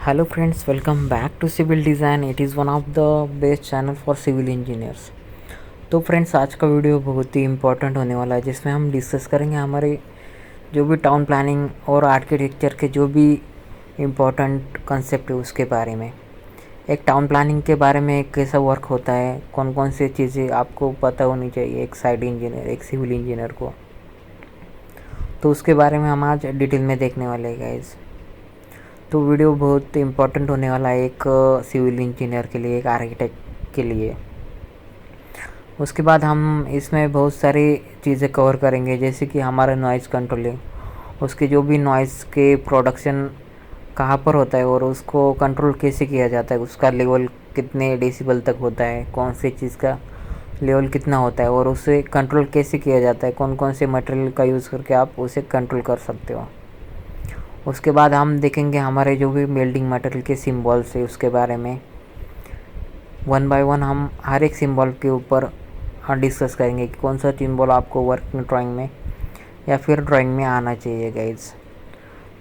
Hello friends, welcome back to Civil Design. It is one of the best channel for civil engineers. तो friends, आज का video बहुत ही important होने वाला है, जिसमें हम डिस्कस करेंगे हमारे जो भी टाउन प्लानिंग और आर्किटेक्चर के जो भी इम्पोर्टेंट कंसेप्ट है उसके बारे में। एक टाउन प्लानिंग के बारे में कैसा वर्क होता है, कौन कौन सी चीज़ें आपको पता होनी चाहिए एक साइट इंजीनियर, एक सिविल इंजीनियर को। तो उसके बारे में हम आज डिटेल में देखने वाले हैं गाइस। तो वीडियो बहुत इम्पोर्टेंट होने वाला है एक सिविल इंजीनियर के लिए, एक आर्किटेक्ट के लिए। उसके बाद हम इसमें बहुत सारी चीज़ें कवर करेंगे, जैसे कि हमारा नॉइज़ कंट्रोलिंग, उसके जो भी नॉइज़ के प्रोडक्शन कहाँ पर होता है और उसको कंट्रोल कैसे किया जाता है, उसका लेवल कितने डेसिबल तक होता है, कौन सी चीज़ का लेवल कितना होता है और उसे कंट्रोल कैसे किया जाता है, कौन कौन से मटेरियल का यूज़ करके आप उसे कंट्रोल कर सकते हो। उसके बाद हम देखेंगे हमारे जो भी बिल्डिंग मटेरियल के सिंबल्स है उसके बारे में। वन बाय वन हम हर एक सिंबल के ऊपर डिस्कस करेंगे कि कौन सा सिंबल आपको वर्किंग ड्राइंग में या फिर ड्राइंग में आना चाहिए गाइज।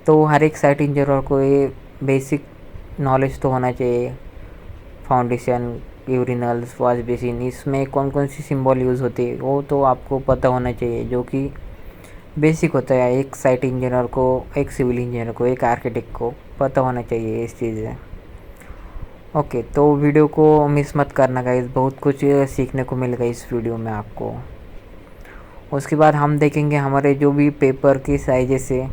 तो हर एक साइट इंजीनियर को ये बेसिक नॉलेज तो होना चाहिए। फाउंडेशन, यूरिनल्स, वॉश बेसिन, इसमें कौन कौन सी सिंबल यूज़ होती है वो तो आपको पता होना चाहिए, जो कि बेसिक होता है एक साइट इंजीनियर को, एक सिविल इंजीनियर को, एक आर्किटेक्ट को पता होना चाहिए इस चीज़ें। ओके, तो वीडियो को मिस मत करना गाइस, बहुत कुछ सीखने को मिलेगा इस वीडियो में आपको। उसके बाद हम देखेंगे हमारे जो भी पेपर की साइजेस है,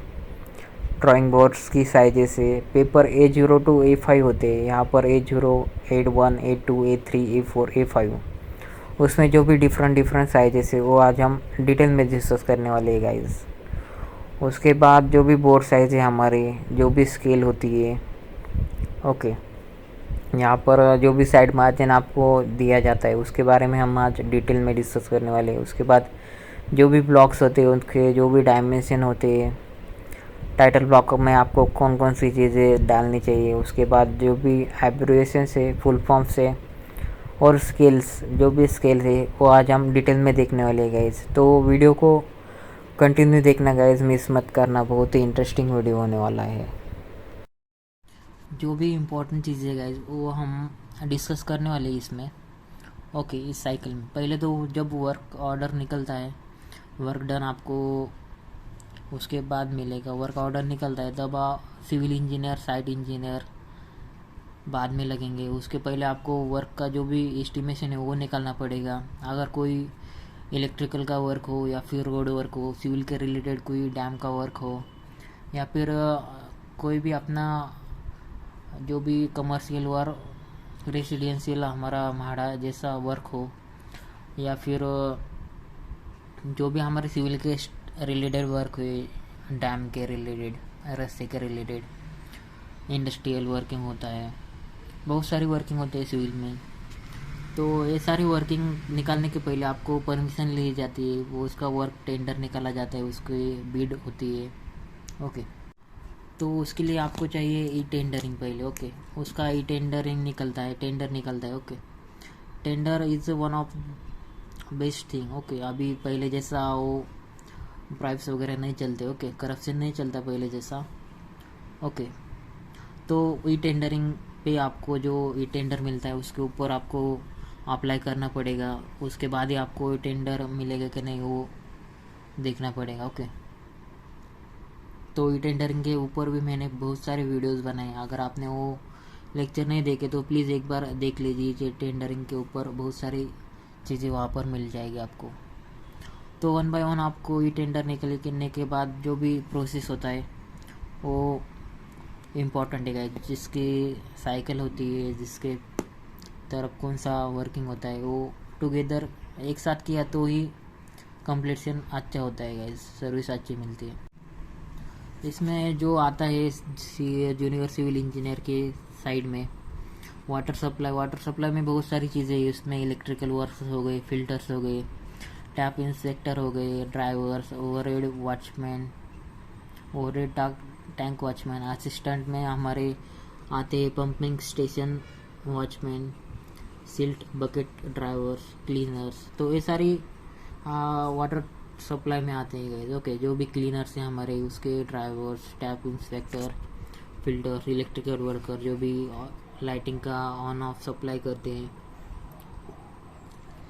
ड्राइंग बोर्ड्स की साइजेस है। पेपर A0 to A5 होते हैं, यहाँ पर A0, A1, A2, A3, A4, A5, उसमें जो भी डिफरेंट साइजेस है वो आज हम डिटेल में डिस्कस करने वाले हैं गाइस। उसके बाद जो भी बोर्ड साइज़ है हमारे, जो भी स्केल होती है, ओके, यहाँ पर जो भी साइड मार्जिन आपको दिया जाता है उसके बारे में हम आज डिटेल में डिस्कस करने वाले हैं। उसके बाद जो भी ब्लॉक्स होते हैं उनके जो भी डायमेंशन होते हैं, टाइटल ब्लॉक में आपको कौन कौन सी चीज़ें डालनी चाहिए। उसके बाद जो भी एब्रिविएशन है, फुल फॉर्म से और स्केल्स, जो भी स्केल है वो आज हम डिटेल में देखने वाले हैं गाइस। तो वीडियो को कंटिन्यू देखना गाइस, मिस मत करना, बहुत ही इंटरेस्टिंग वीडियो होने वाला है। जो भी इम्पोर्टेंट चीज़ें है गाइस वो हम डिस्कस करने वाले हैं इसमें। ओके, इस साइकिल में पहले तो जब वर्क ऑर्डर निकलता है, वर्क डन आपको उसके बाद मिलेगा। वर्क ऑर्डर निकलता है तब सिविल इंजीनियर, साइट इंजीनियर बाद में लगेंगे। उसके पहले आपको वर्क का जो भी एस्टिमेशन है वो निकालना पड़ेगा। अगर कोई इलेक्ट्रिकल का वर्क हो या फिर रोड वर्क हो, सिविल के रिलेटेड कोई डैम का वर्क हो, या फिर कोई भी अपना जो भी कमर्शियल और रेसिडेंशियल हमारा भाड़ा जैसा वर्क हो, या फिर जो भी हमारे सिविल के रिलेटेड वर्क हो, डैम के रिलेटेड, रास्ते के रिलेटेड, इंडस्ट्रियल वर्किंग होता है, बहुत सारी वर्किंग होती है सिविल में। तो ये सारी वर्किंग निकालने के पहले आपको परमिशन ली जाती है, वो उसका वर्क टेंडर निकाला जाता है, उसकी बिड होती है। ओके, तो उसके लिए आपको चाहिए ई टेंडरिंग पहले। ओके, उसका ई टेंडरिंग निकलता है, टेंडर निकलता है। Okay, tender is one of best thing. Okay, अभी पहले जैसा वो ब्राइब्स वगैरह नहीं चलते। ओके, करप्शन नहीं चलता पहले जैसा। ओके, तो ई टेंडरिंग पे आपको जो ई टेंडर मिलता है उसके ऊपर आपको अप्लाई करना पड़ेगा। उसके बाद ही आपको ई टेंडर मिलेगा कि नहीं वो देखना पड़ेगा। ओके, तो ई टेंडरिंग के ऊपर भी मैंने बहुत सारे वीडियोस बनाए, अगर आपने वो लेक्चर नहीं देखे तो प्लीज़ एक बार देख लीजिए। टेंडरिंग के ऊपर बहुत सारी चीज़ें वहाँ पर मिल जाएगी आपको। तो वन बाय वन आपको ई टेंडर निकलने के बाद जो भी प्रोसेस होता है वो इम्पॉर्टेंट है, जिसकी साइकिल होती है, जिसके तरफ कौन सा वर्किंग होता है, वो टुगेदर एक साथ किया तो ही कंप्लीशन अच्छा होता है गाइस, सर्विस अच्छी मिलती है। इसमें जो आता है जूनियर सिविल इंजीनियर के साइड में, वाटर सप्लाई में बहुत सारी चीज़ें हैं। इसमें इलेक्ट्रिकल वर्क्स हो गए, फिल्टर्स हो गए, टैप इंस्पेक्टर हो गए, drivers, overhead watchman, overhead tank watchman, assistant में हमारे आते हैं pumping station watchman, silt bucket drivers, cleaners. तो ये सारी वाटर सप्लाई में आते हैं गाइस। ओके, जो भी क्लीनर्स हैं हमारे, उसके drivers, tap inspector, filter, electrical worker जो भी लाइटिंग का ऑन ऑफ सप्लाई करते हैं।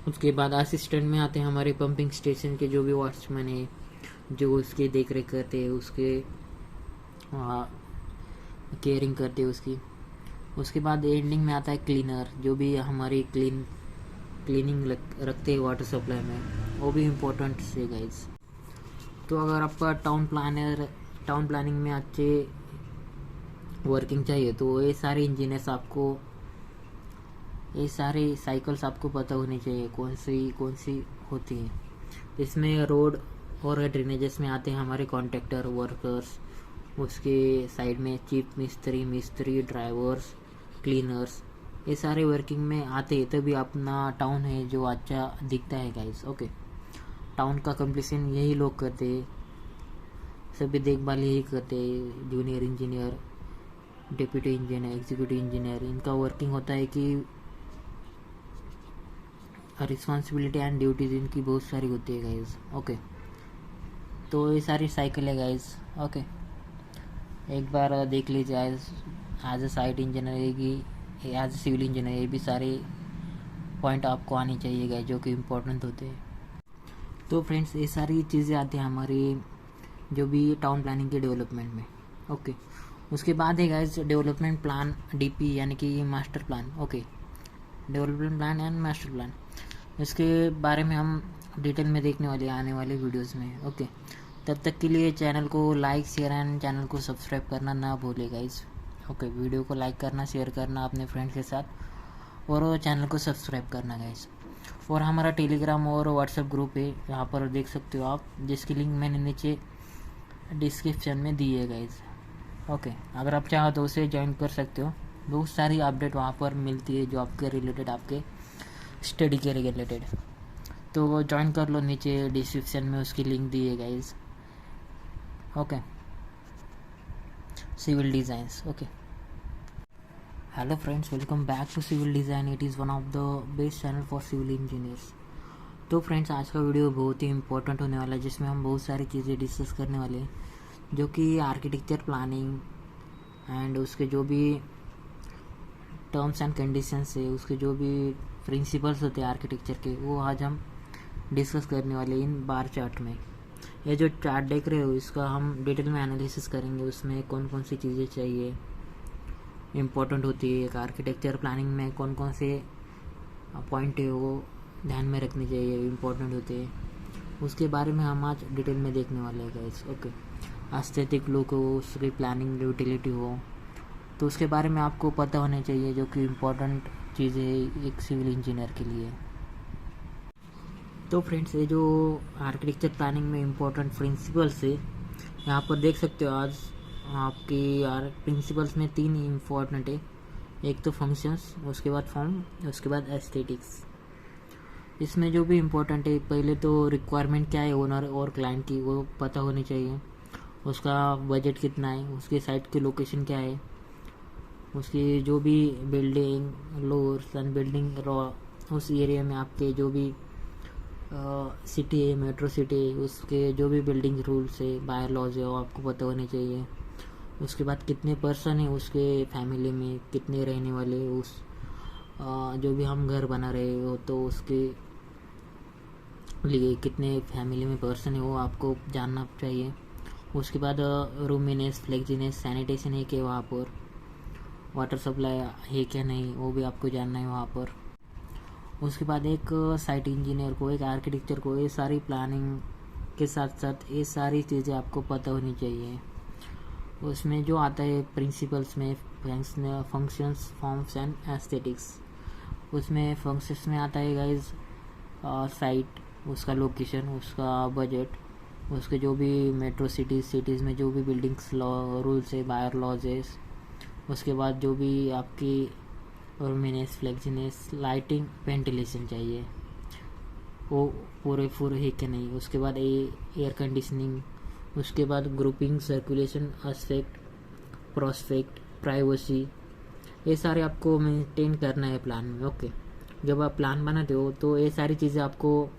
उसके बाद असिस्टेंट में आते हैं हमारे पंपिंग स्टेशन के जो भी वॉचमैन है, जो उसकी देख रेख करते हैं, उसके केयरिंग करते हैं उसकी। उसके बाद एंडिंग में आता है क्लीनर, जो भी हमारी क्लीनिंग रखते हैं वाटर सप्लाई में, वो भी इम्पोर्टेंट है गाइज। तो अगर आपका टाउन प्लानिंग में अच्छे वर्किंग चाहिए तो ये सारे इंजीनियर्स आपको, ये सारे साइकिल्स आपको पता होनी चाहिए कौन सी होती है। इसमें रोड और ड्रेनेजेस में आते हैं हमारे कॉन्ट्रैक्टर, वर्कर्स, उसके साइड में चीफ मिस्त्री, ड्राइवर्स, क्लीनर्स, ये सारे वर्किंग में आते हैं, तभी अपना टाउन है जो अच्छा दिखता है गाइस। ओके, टाउन का कंप्लीशन यही लोग करते हैं, सभी देखभाल यही करते हैं, junior engineer, deputy engineer, executive engineer. इनका वर्किंग होता है कि रिस्पॉन्सिबिलिटी एंड ड्यूटीज इनकी बहुत सारी होती है गाइज। ओके, तो ये सारी साइकिल है गाइज। ओके, एक बार देख लीजिए एज अ साइट इंजीनियर की, एज अ सिविल इंजीनियर, ये भी सारे पॉइंट आपको आनी चाहिए गाइज जो कि इम्पोर्टेंट होते हैं। तो फ्रेंड्स, ये सारी चीज़ें आती हैं हमारी जो भी टाउन प्लानिंग के डेवलपमेंट में। ओके, उसके बाद है गाइज डेवलपमेंट प्लान, डीपी यानी कि master plan. Okay, development plan and master plan, इसके बारे में हम डिटेल में देखने वाले आने वाले वीडियोस में। ओके, तब तक के लिए चैनल को लाइक, शेयर एंड चैनल को सब्सक्राइब करना ना भूले गाइज। ओके, वीडियो को लाइक करना, शेयर करना अपने फ्रेंड्स के साथ, और चैनल को सब्सक्राइब करना गाइज। और हमारा टेलीग्राम और व्हाट्सएप ग्रुप है, यहाँ पर देख सकते हो आप, जिसकी लिंक मैंने नीचे डिस्क्रिप्शन में दी है गाइज। ओके, अगर आप चाहो तो उसे ज्वाइन कर सकते हो, बहुत सारी अपडेट वहाँ पर मिलती है जॉब के रिलेटेड, आपके स्टडी के रिलेटेड, तो वो ज्वाइन कर लो, नीचे डिस्क्रिप्शन में उसकी लिंक दी है guys. Okay, civil designs. Okay, hello friends, welcome back to civil design. It is one of the best channel for civil engineers. तो फ्रेंड्स, आज का वीडियो बहुत ही इंपॉर्टेंट होने वाला है, जिसमें हम बहुत सारी चीज़ें डिस्कस करने वाले हैं, जो कि आर्किटेक्चर प्लानिंग एंड उसके जो भी टर्म्स एंड कंडीशंस है, उसके जो भी प्रिंसिपल्स होते हैं आर्किटेक्चर के, वो आज हम डिस्कस करने वाले इन बार चार्ट में। ये जो चार्ट देख रहे हो, इसका हम डिटेल में एनालिसिस करेंगे, उसमें कौन कौन सी चीज़ें चाहिए इम्पोर्टेंट होती है, एक आर्किटेक्चर प्लानिंग में कौन कौन से पॉइंट है वो ध्यान में रखने चाहिए, इम्पोर्टेंट होते हैं, उसके बारे में हम आज डिटेल में देखने वाले हैं गाइस। ओके, एस्थेटिक लुक हो, उसकी प्लानिंग यूटिलिटी हो, तो उसके बारे में आपको पता होना चाहिए, जो कि इम्पोर्टेंट चीज़ है एक सिविल इंजीनियर के लिए। तो फ्रेंड्स, ये जो आर्किटेक्चर प्लानिंग में इम्पोर्टेंट प्रिंसिपल्स है, यहाँ पर देख सकते हो आज आपकी प्रिंसिपल्स में 3 इम्पोर्टेंट है। एक तो फंक्शंस, उसके बाद फॉर्म, उसके बाद एस्थेटिक्स। इसमें जो भी इम्पोर्टेंट है, पहले तो रिक्वायरमेंट क्या है ओनर और क्लाइंट की, वो पता होनी चाहिए, उसका बजट कितना है, उसके साइट की लोकेशन क्या है, उसकी जो भी building lowers and building raw, उस एरिया में आपके जो भी सिटी है, मेट्रो सिटी है, उसके जो भी बिल्डिंग रूल्स है, बाय लॉज है, वो आपको पता होने चाहिए। उसके बाद कितने पर्सन है उसके फैमिली में, कितने रहने वाले, उस जो भी हम घर बना रहे हो तो उसके लिए कितने फैमिली में पर्सन है, वो आपको जानना चाहिए। उसके बाद रूमिनेस, फ्लेक्जीनेस, सैनिटेशन है कि वहाँ पर, वाटर सप्लाई है क्या नहीं, वो भी आपको जानना है वहाँ पर। उसके बाद एक साइट इंजीनियर को, एक आर्किटेक्चर को, ये सारी प्लानिंग के साथ साथ ये सारी चीज़ें आपको पता होनी चाहिए। उसमें जो आता है प्रिंसिपल्स में फंक्शंस, फॉर्म्स एंड एस्थेटिक्स। उसमें फंक्शंस में आता है गाइज साइट, उसका लोकेशन, उसका बजट, उसके जो भी मेट्रो सिटीज़ में जो भी बिल्डिंग्स रूल्स है, बायर लॉज है। उसके बाद जो भी आपकी रूमिनेस, फ्लेक्जीनेस, लाइटिंग, वेंटिलेशन चाहिए, वो पूरे है कि नहीं। उसके बाद एयर कंडीशनिंग, उसके बाद grouping, circulation, aspect, prospect, privacy, ये सारे आपको मेंटेन करना है प्लान में। ओके, जब आप प्लान बनाते हो तो ये सारी चीज़ें आपको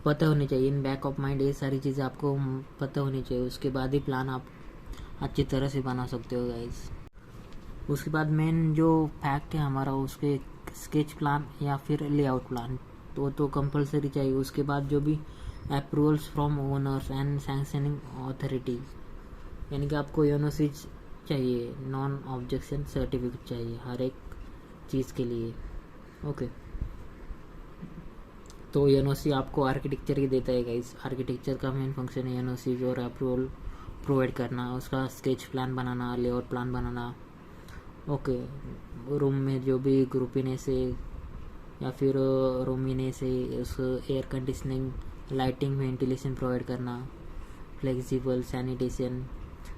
पता होनी चाहिए, इन बैक ऑफ माइंड ये सारी चीज़ें आपको पता होनी चाहिए। उसके बाद ही प्लान आप अच्छी तरह से बना सकते हो गाइस। उसके बाद मेन जो फैक्ट है हमारा, उसके स्केच प्लान या फिर लेआउट प्लान तो कंपलसरी चाहिए। उसके बाद जो भी approvals from owners and sanctioning authorities, यानी कि आपको एनओसी चाहिए, नॉन ऑब्जेक्शन सर्टिफिकेट चाहिए हर एक चीज़ के लिए। ओके, तो एनओसी आपको आर्किटेक्चर ही देता है गाइस। आर्किटेक्चर का मेन फंक्शन है एनओसी और अप्रूवल प्रोवाइड करना, उसका स्केच प्लान बनाना, लेआउट प्लान बनाना। ओके, रूम में जो भी ग्रुपीनेस है या फिर रूमीनेस है, उस air conditioning, lighting, ventilation provide करना, flexible sanitation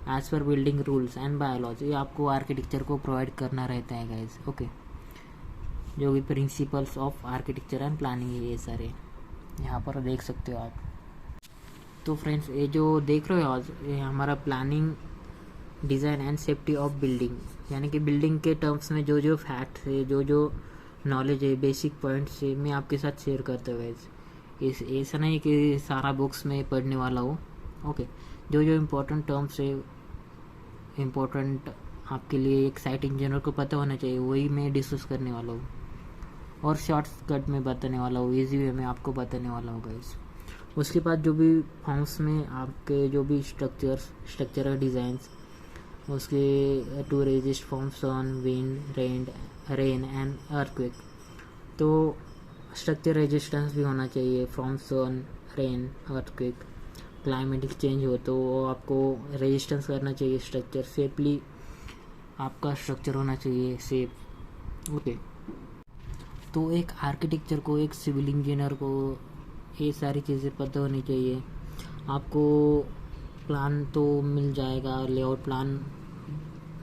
as per building rules and biology, ये आपको आर्किटेक्चर को प्रोवाइड करना रहता है गाइस। ओके, जो भी principles of architecture and planning है ये सारे यहाँ पर देख सकते हो आप। तो फ्रेंड्स, ये जो देख रहे हो आज, ये हमारा planning, design and safety of building, यानी कि बिल्डिंग के टर्म्स में जो जो फैक्ट्स है, जो जो नॉलेज है, बेसिक पॉइंट्स है, मैं आपके साथ शेयर करता हूँ गाइस। इस ऐसा नहीं कि सारा बुक्स में पढ़ने वाला हो। ओके, जो जो इम्पोर्टेंट टर्म्स है, इम्पोर्टेंट आपके लिए एक साइट इंजीनियर को पता होना चाहिए, वही मैं डिस्कस करने वाला हूँ और शॉर्टकट में बताने वाला हूँ, ईजी वे में आपको बताने वाला हूँ गाइस। उसके बाद जो भी फॉर्म्स में आपके जो भी स्ट्रक्चरल डिज़ाइंस, उसके to resist from sun, wind, rain and earthquake, तो स्ट्रक्चर रेजिस्टेंस भी होना चाहिए from sun, rain, earthquake. Climatic change हो तो आपको रेजिस्टेंस करना चाहिए स्ट्रक्चर, सेफली आपका स्ट्रक्चर होना चाहिए सेफ। ओके, तो एक आर्किटेक्चर को, एक सिविल इंजीनियर को ये सारी चीज़ें पता होनी चाहिए। आपको प्लान तो मिल जाएगा, लेआउट प्लान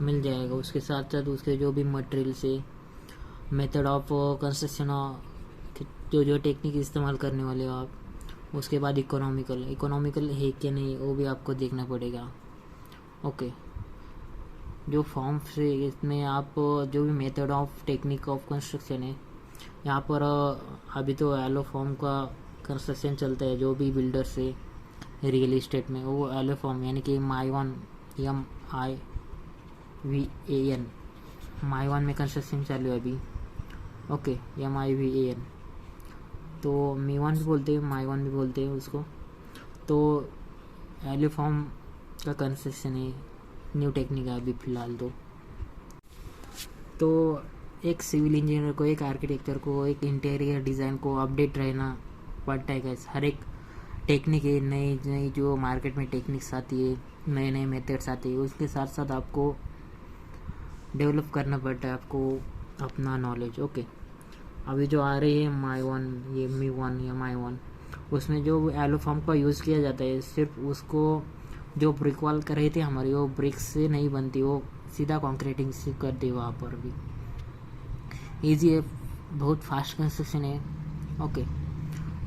मिल जाएगा, उसके साथ साथ उसके जो भी मटेरियल्स है, मेथड ऑफ कंस्ट्रक्शन, जो जो टेक्निक इस्तेमाल करने वाले हो आप, उसके बाद इकोनॉमिकल है कि नहीं वो भी आपको देखना पड़ेगा। ओके, जो फॉर्म्स है इसमें आप जो भी method of technique of construction है, यहाँ पर अभी तो एलो फॉर्म का कंस्ट्रक्शन चलता है। जो भी बिल्डर्स है रियल इस्टेट में, वो एलो फॉर्म यानी कि MIVAN MIVAN में कंस्ट्रक्शन चालू है अभी। ओके, MIVAN, तो MIVAN भी बोलते हैं, MIVAN भी बोलते हैं उसको। तो एलो फॉर्म का कंस्ट्रक्शन है, न्यू टेक्निक है अभी फ़िलहाल। तो एक सिविल इंजीनियर को, एक आर्किटेक्चर को, एक इंटीरियर डिज़ाइन को अपडेट रहना पड़ता है गाइस। हर एक टेक्निक है, नई नई जो मार्केट में टेक्निक्स आती है, नए नए मेथड्स आते हैं, उसके साथ साथ आपको डेवलप करना पड़ता है, आपको अपना नॉलेज। ओके, अभी जो आ रही है MIVAN, उसमें जो एलो फॉर्म का यूज़ किया जाता है, सिर्फ उसको जो ब्रिक वॉल कर रहे थे हमारी, वो ब्रिक्स से नहीं बनती, वो सीधा कॉन्क्रीटिंग से कर दे वहाँ पर भी। ईजी है, बहुत फास्ट कंस्ट्रक्शन है। ओके,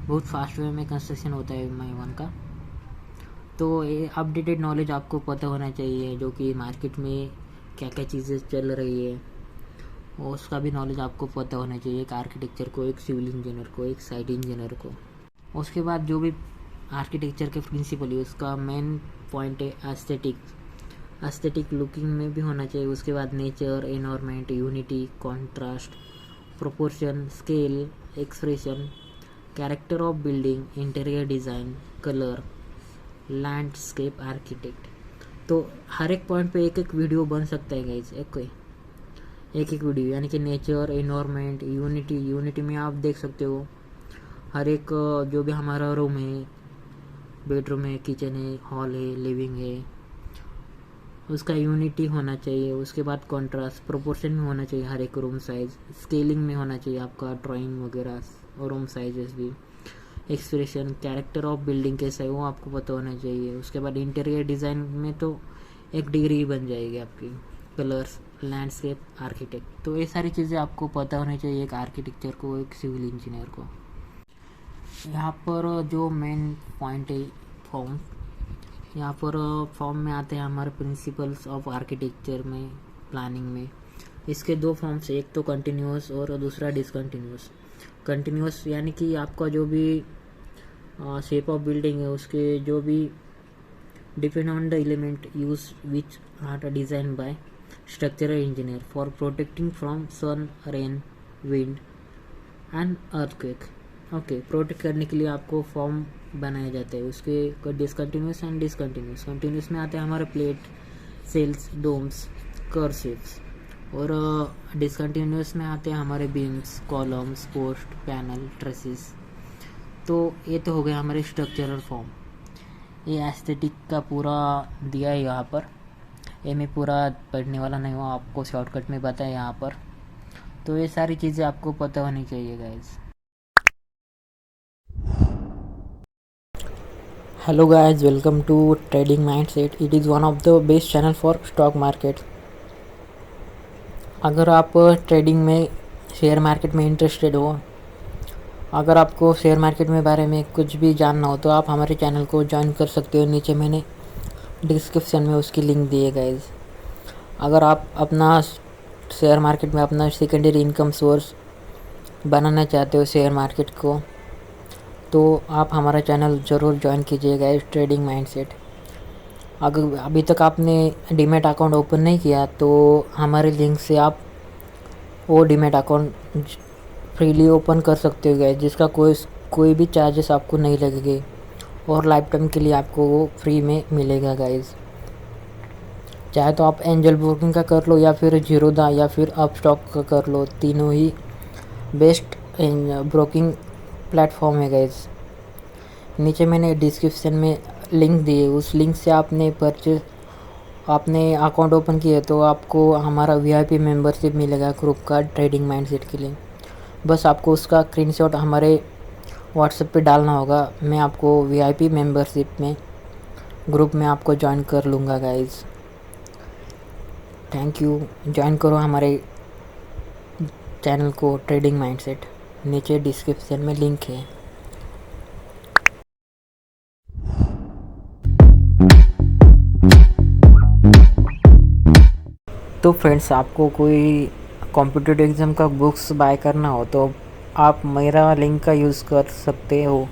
बहुत फास्ट वे में कंस्ट्रक्शन होता है MIVAN का। तो ये अपडेटेड नॉलेज आपको पता होना चाहिए, जो कि मार्केट में क्या क्या चीज़ें चल रही है, और उसका भी नॉलेज आपको पता होना चाहिए, एक आर्किटेक्चर को, एक सिविल इंजीनियर को, एक साइट इंजीनियर को। उसके बाद जो भी आर्किटेक्चर के प्रिंसिपल है, उसका मेन पॉइंट है एस्थेटिक लुकिंग में भी होना चाहिए। उसके बाद nature, environment, unity, contrast, proportion, scale, expression, character of building, interior design, colour, landscape architect. तो हर एक पॉइंट पे एक एक वीडियो बन सकता है गाइज, एक एक वीडियो, यानी कि नेचर, एनवायरनमेंट, यूनिटी में आप देख सकते हो हर एक जो भी हमारा रूम है, बेडरूम है, किचन है, हॉल है, लिविंग है, उसका यूनिटी होना चाहिए। उसके बाद कॉन्ट्रास्ट, प्रोपोर्शन में होना चाहिए हर एक रूम साइज, स्केलिंग में होना चाहिए आपका ड्राइंग वगैरह और रूम साइजेस भी। एक्सप्रेशन, कैरेक्टर ऑफ बिल्डिंग कैसा है वो आपको पता होना चाहिए। उसके बाद इंटीरियर डिज़ाइन में तो एक डिग्री बन जाएगी आपकी, कलर्स, लैंडस्केप, आर्किटेक्ट। तो ये सारी चीज़ें आपको पता होनी चाहिए एक आर्किटेक्चर को, एक सिविल इंजीनियर को। यहाँ पर जो मेन पॉइंट है फॉर्म, यहाँ पर फॉर्म में आते हैं हमारे प्रिंसिपल्स ऑफ आर्किटेक्चर में, प्लानिंग में। इसके दो फॉर्म्स, एक तो कंटिन्यूस और दूसरा डिसकंटिन्यूस। कंटिन्यूस यानी कि आपका जो भी शेप ऑफ बिल्डिंग है, उसके जो भी depend on the element used, which are designed by structural engineer for protecting from sun, rain, wind and earthquake. Okay, protect करने के लिए आपको फॉर्म बनाया जाता है। उसके डिसकंटिन्यूस एंड डिसकंटिन्यूस। कंटिन्यूस में आते हैं हमारे प्लेट, सेल्स, डोम्स, कर्सिव्स, और डिसकंटिन्यूस में आते हैं हमारे beams, columns, post, panel, traces. तो ये तो हो गया हमारे स्ट्रक्चरल फॉर्म। ये एस्थेटिक का पूरा दिया है यहाँ पर। ये मैं पूरा पढ़ने वाला नहीं हूँ, आपको शॉर्टकट में बताया यहाँ पर। तो ये सारी चीज़ें आपको पता होनी चाहिए guys. Hello guys, welcome to trading mindset. It is one of the best channel for stock market. अगर आप ट्रेडिंग में, शेयर मार्केट में इंटरेस्टेड हो, अगर आपको शेयर मार्केट में बारे में कुछ भी जानना हो, तो आप हमारे चैनल को ज्वाइन कर सकते हो। नीचे मैंने डिस्क्रिप्शन में उसकी लिंक दी है गाइज। अगर आप अपना शेयर मार्केट में अपना सेकेंडरी इनकम सोर्स बनाना चाहते हो शेयर मार्केट को, तो आप हमारा चैनल ज़रूर ज्वाइन कीजिएगा, इस ट्रेडिंग माइंडसेट। अगर अभी तक आपने डीमैट अकाउंट ओपन नहीं किया, तो हमारे लिंक से आप वो डीमैट अकाउंट फ्रीली ओपन कर सकते हो गाइस, जिसका कोई भी चार्जेस आपको नहीं लगेंगे, और लाइफ टाइम के लिए आपको वो फ्री में मिलेगा गाइस। चाहे तो आप एंजल ब्रोकिंग का कर लो, या फिर जीरोधा, या फिर अपस्टॉक का कर लो। तीनों ही बेस्ट ब्रोकिंग प्लेटफॉर्म है गाइस। नीचे मैंने डिस्क्रिप्शन में लिंक दी है, उस लिंक से आपने अकाउंट ओपन किया तो आपको हमारा VIP मेंबरशिप मिलेगा ग्रुप का, ट्रेडिंग माइंडसेट के लिए। बस आपको उसका स्क्रीनशॉट हमारे व्हाट्सएप पे डालना होगा। मैं आपको VIP मेंबरशिप में ग्रुप में आपको ज्वाइन कर लूँगा गाइज। Thank you. ज्वाइन करो हमारे चैनल को, ट्रेडिंग माइंडसेट। नीचे डिस्क्रिप्शन में लिंक है। तो फ्रेंड्स, आपको कोई कॉम्पिटिटिव एग्ज़ाम का बुक्स बाय करना हो, तो आप मेरा लिंक का यूज़ कर सकते हो।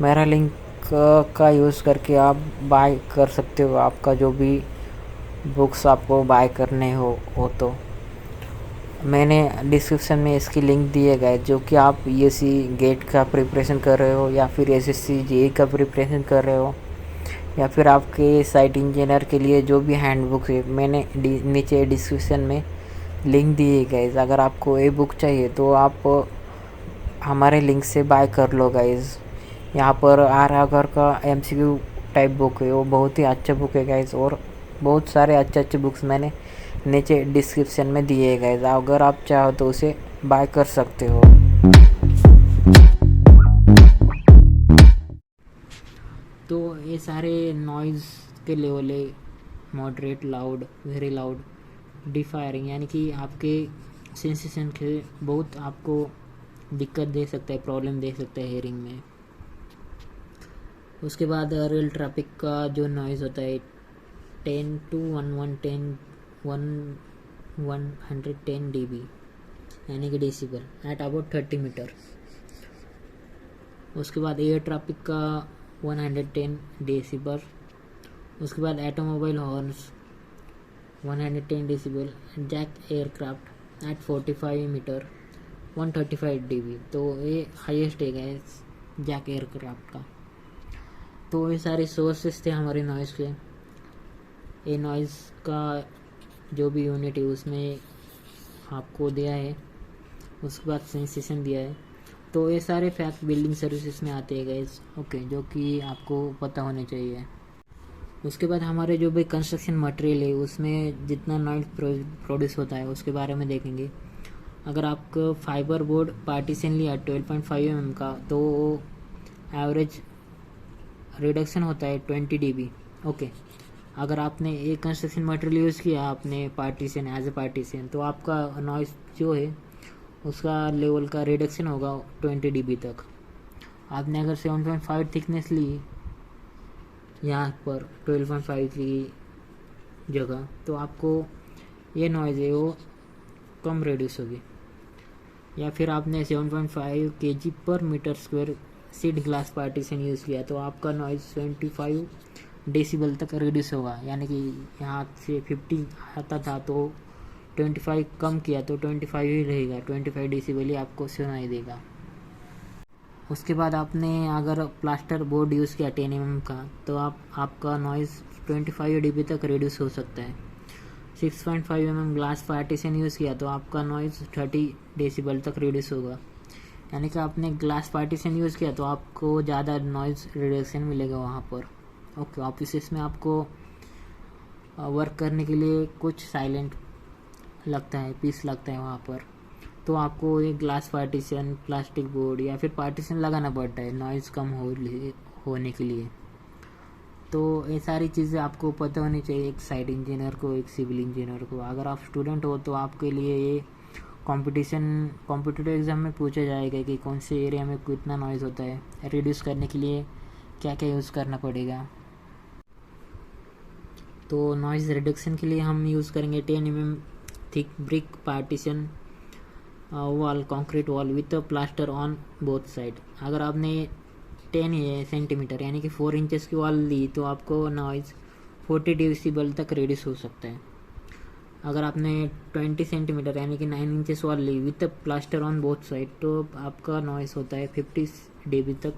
मेरा लिंक का यूज़ करके आप बाय कर सकते हो आपका जो भी बुक्स आपको बाय करने हो तो। मैंने डिस्क्रिप्शन में इसकी लिंक दी है गाइस। जो कि आप ESE गेट का प्रिपरेशन कर रहे हो, या फिर SSC JEE का प्रिपरेशन कर रहे हो, या फिर आपके साइट इंजीनियर के लिए जो भी हैंड बुक है, मैंने नीचे डिस्क्रिप्शन में लिंक दी है गाइस। अगर आपको ये बुक चाहिए तो आप हमारे लिंक से बाय कर लो गाइस। यहाँ पर आर का MCQ टाइप बुक है, वो बहुत ही अच्छा बुक है गाइस। और बहुत सारे अच्छे बुक्स मैंने नीचे डिस्क्रिप्शन में दिए है गाइस। अगर आप चाहो तो उसे बाय कर सकते हो। तो ये सारे नॉइज़ के लेवल है, मॉडरेट, लाउड, वेरी लाउड, डिफायरिंग, यानी कि आपके सेंसेशन के बहुत आपको दिक्कत दे सकता है, प्रॉब्लम दे सकता है हेयरिंग में। उसके बाद रियल ट्रैफिक का जो नॉइज़ होता है 10 to 110 dB, यानी कि डेसिबल एट अबाउट 30 मीटर। उसके बाद एयर ट्रैफिक का 110 डेसिबल। उसके बाद automobile horns 110 decibel. Jack aircraft at 45 metre 135 dB। तो ये हाईएस्ट है जैक एयरक्राफ्ट का। तो ये सारे सोर्सेस थे हमारे नॉइज़ के। ये नॉइज़ का जो भी यूनिट है उसमें आपको दिया है। उसके बाद सेंसेशन दिया है। तो ये सारे फैक्ट बिल्डिंग सर्विसेज में आते हैं गाइस, ओके, जो कि आपको पता होने चाहिए। उसके बाद हमारे जो भी कंस्ट्रक्शन मटेरियल है उसमें जितना नॉइज़ प्रोड्यूस होता है उसके बारे में देखेंगे। अगर आपको फाइबर बोर्ड पार्टीशन लिया 12.5 mm का, तो एवरेज रिडक्शन होता है 20 dB, ओके। अगर आपने एक कंस्ट्रक्शन मटेरियल यूज़ किया आपने पार्टीशन, एज ए पार्टीशन, तो आपका नॉइज़ जो है उसका लेवल का रिडक्शन होगा 20 dB तक। आपने अगर 7.5 थिकनेस ली यहाँ पर 12.5 की जगह, तो आपको ये नॉइज़ है वो कम रिड्यूस होगी। या फिर आपने 7.5 kg पर metre square seed glass partition use किया, तो आपका नॉइज़ 25 डेसिबल तक रिड्यूस होगा, यानी कि यहाँ से 50 आता था तो 25 कम किया तो 25 ही रहेगा, 25 डेसिबल ही आपको सुनाई देगा। उसके बाद आपने अगर प्लास्टर बोर्ड यूज़ किया 10 mm का, तो आपका नॉइज़ 25 dB तक रिड्यूस हो सकता है। 6.5 mm ग्लास पार्टीशन यूज़ किया तो आपका नॉइज़ 30 डेसिबल तक रिड्यूस होगा, यानी कि आपने ग्लास पार्टीशन यूज़ किया तो आपको ज़्यादा नॉइज़ रिडक्शन मिलेगा वहाँ पर। ओके, ऑफिस में आपको वर्क करने के लिए कुछ साइलेंट लगता है, पीस लगता है वहाँ पर, तो आपको एक ग्लास पार्टीशन, प्लास्टिक बोर्ड या फिर पार्टीशन लगाना पड़ता है नॉइज़ कम होने के लिए। तो ये सारी चीज़ें आपको पता होनी चाहिए एक साइट इंजीनियर को, एक सिविल इंजीनियर को। अगर आप स्टूडेंट हो तो आपके लिए ये कॉम्पिटिटिव एग्ज़ाम में पूछा जाएगा कि कौन से एरिया में कितना नॉइज़ होता है, रिड्यूस करने के लिए क्या क्या यूज़ करना पड़ेगा। तो नॉइज़ रिडक्शन के लिए हम यूज़ करेंगे 10 mm thick brick partition wall, concrete wall with plaster on both side. अगर आपने 10 सेंटीमीटर यानी कि 4 इंचेस की वॉल ली तो आपको नॉइज़ 40 डेसिबल तक रिड्यूस हो सकता है। अगर आपने 20 सेंटीमीटर यानी कि 9 इंचेस वॉल ली with plaster on both side तो आपका नॉइज़ होता है 50 dB तक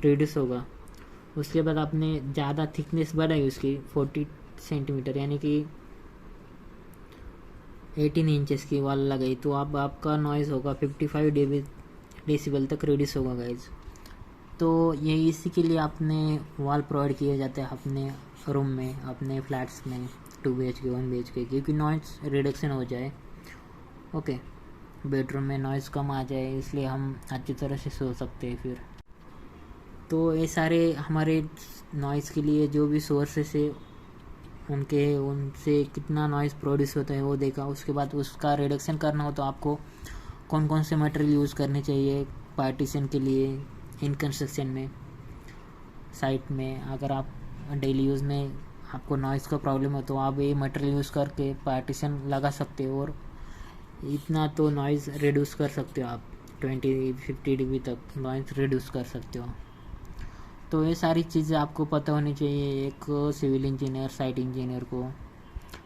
रिड्यूस होगा। उसके बाद आपने ज़्यादा थिकनेस बढ़ाई उसकी 40 सेंटीमीटर यानी कि 18 इंचेस की वॉल लगाई तो आपका नॉइज़ होगा 55 डेसिबल तक रिड्यूस होगा गाइज। तो ये इसी के लिए आपने वॉल प्रोवाइड किए जाते हैं अपने रूम में, अपने फ्लैट्स में, 2 BHK 1 BHK, क्योंकि नॉइज़ रिडक्शन हो जाए। ओके, बेडरूम में नॉइज़ कम आ जाए, इसलिए हम अच्छी तरह से सो सकते हैं फिर। तो ये सारे हमारे नॉइज़ के लिए जो भी सोर्सेस है उनसे कितना नॉइज़ प्रोड्यूस होता है वो देखा। उसके बाद उसका रिडक्शन करना हो तो आपको कौन कौन से मटेरियल यूज़ करने चाहिए पार्टीशन के लिए इन कंस्ट्रक्शन में, साइट में। अगर आप डेली यूज़ में आपको नॉइज़ का प्रॉब्लम हो तो आप ये मटेरियल यूज़ करके पार्टीशन लगा सकते हो और इतना तो नॉइज़ रिड्यूस कर सकते हो आप, 20-50 dB तक नॉइज़ रिड्यूस कर सकते हो। तो ये सारी चीज़ें आपको पता होनी चाहिए एक सिविल इंजीनियर, साइट इंजीनियर को।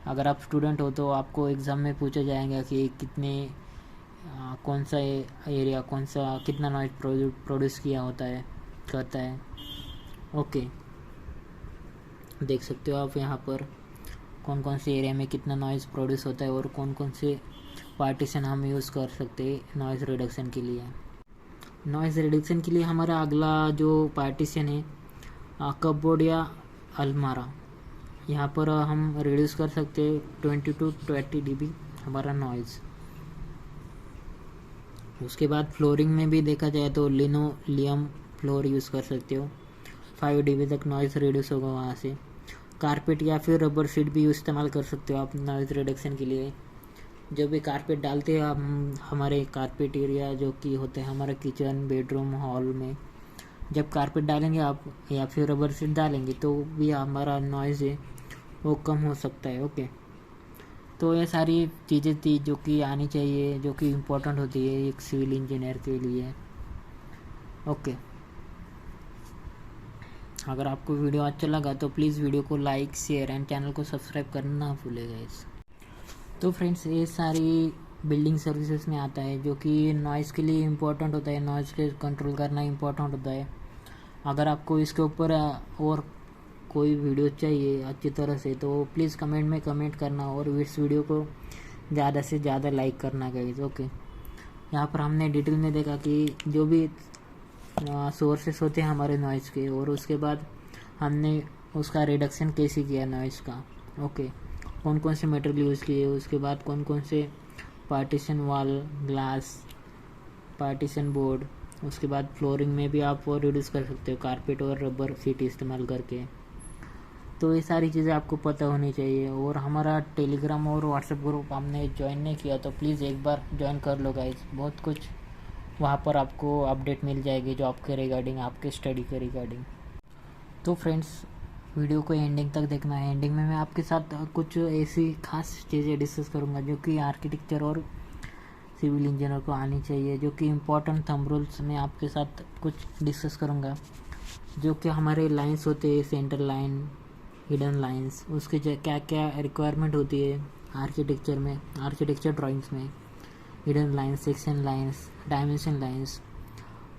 अगर आप स्टूडेंट हो तो आपको एग्ज़ाम में पूछा जाएगा कि कौन सा एरिया कितना नॉइज़ प्रोड्यूस करता है। ओके, देख सकते हो आप यहाँ पर कौन कौन से एरिया में कितना नॉइज़ प्रोड्यूस होता है और कौन कौन से पार्टीशन हम यूज़ कर सकते हैं नॉइज़ रिडक्शन के लिए। नॉइज़ रिडक्शन के लिए हमारा अगला जो पार्टीशन है कपबोर्ड या अलमारा, यहाँ पर हम रिड्यूस कर सकते हैं 20 to 20 dB हमारा नॉइज़। उसके बाद फ्लोरिंग में भी देखा जाए तो लिनोलियम फ्लोर यूज़ कर सकते हो, 5 dB तक नॉइज़ रिड्यूस होगा वहाँ से। कारपेट या फिर रबर शीट भी इस्तेमाल कर सकते हो आप नॉइज़ रिडक्शन के लिए। जब भी कारपेट डालते हैं हम हमारे कारपेट एरिया जो कि होते हैं हमारे किचन, बेडरूम, हॉल में, जब कारपेट डालेंगे आप या फिर रबर शीट डालेंगे तो भी हमारा नॉइज़ है वो कम हो सकता है। ओके, तो ये सारी चीज़ें थी जो कि आनी चाहिए, जो कि इम्पोर्टेंट होती है एक सिविल इंजीनियर के लिए। ओके, अगर आपको वीडियो अच्छा लगा तो प्लीज़ वीडियो को लाइक, शेयर एंड चैनल को सब्सक्राइब करना ना भूलेगा इस। तो फ्रेंड्स, ये सारी बिल्डिंग सर्विसेज में आता है जो कि नॉइज़ के लिए इम्पोर्टेंट होता है, नॉइज़ के कंट्रोल करना इम्पोर्टेंट होता है। अगर आपको इसके ऊपर और कोई वीडियो चाहिए अच्छी तरह से तो प्लीज़ कमेंट में कमेंट करना और इस वीडियो को ज़्यादा से ज़्यादा लाइक करना गाइस। ओके, यहाँ पर हमने डिटेल में देखा कि जो भी सोर्सेस होते हैं हमारे नॉइज़ के और उसके बाद हमने उसका रिडक्शन कैसे किया नॉइज़ का। ओके, कौन कौन से मटेरियल यूज़ किए, उसके बाद कौन कौन से partition wall, glass partition board, उसके बाद फ्लोरिंग में भी आप वो रिड्यूस कर सकते हो कारपेट और रबर शीट इस्तेमाल करके। तो ये सारी चीज़ें आपको पता होनी चाहिए। और हमारा टेलीग्राम और व्हाट्सएप ग्रुप हमने ज्वाइन नहीं किया तो प्लीज़ एक बार ज्वाइन कर लो गाइस, बहुत कुछ वहाँ पर आपको अपडेट मिल जाएगी जो आपके रिगार्डिंग, आपके स्टडी के रिगार्डिंग। तो फ्रेंड्स, वीडियो को एंडिंग तक देखना है। एंडिंग में मैं आपके साथ कुछ ऐसी खास चीज़ें डिस्कस करूँगा जो कि आर्किटेक्चर और सिविल इंजीनियर को आनी चाहिए, जो कि इम्पोर्टेंट थंब रूल्स में आपके साथ कुछ डिस्कस करूँगा। जो कि हमारे लाइंस होते हैं, सेंटर लाइन, हिडन लाइंस, उसके क्या क्या रिक्वायरमेंट होती है आर्किटेक्चर में, आर्किटेक्चर ड्राइंग्स में, hidden lines, section lines, dimension lines,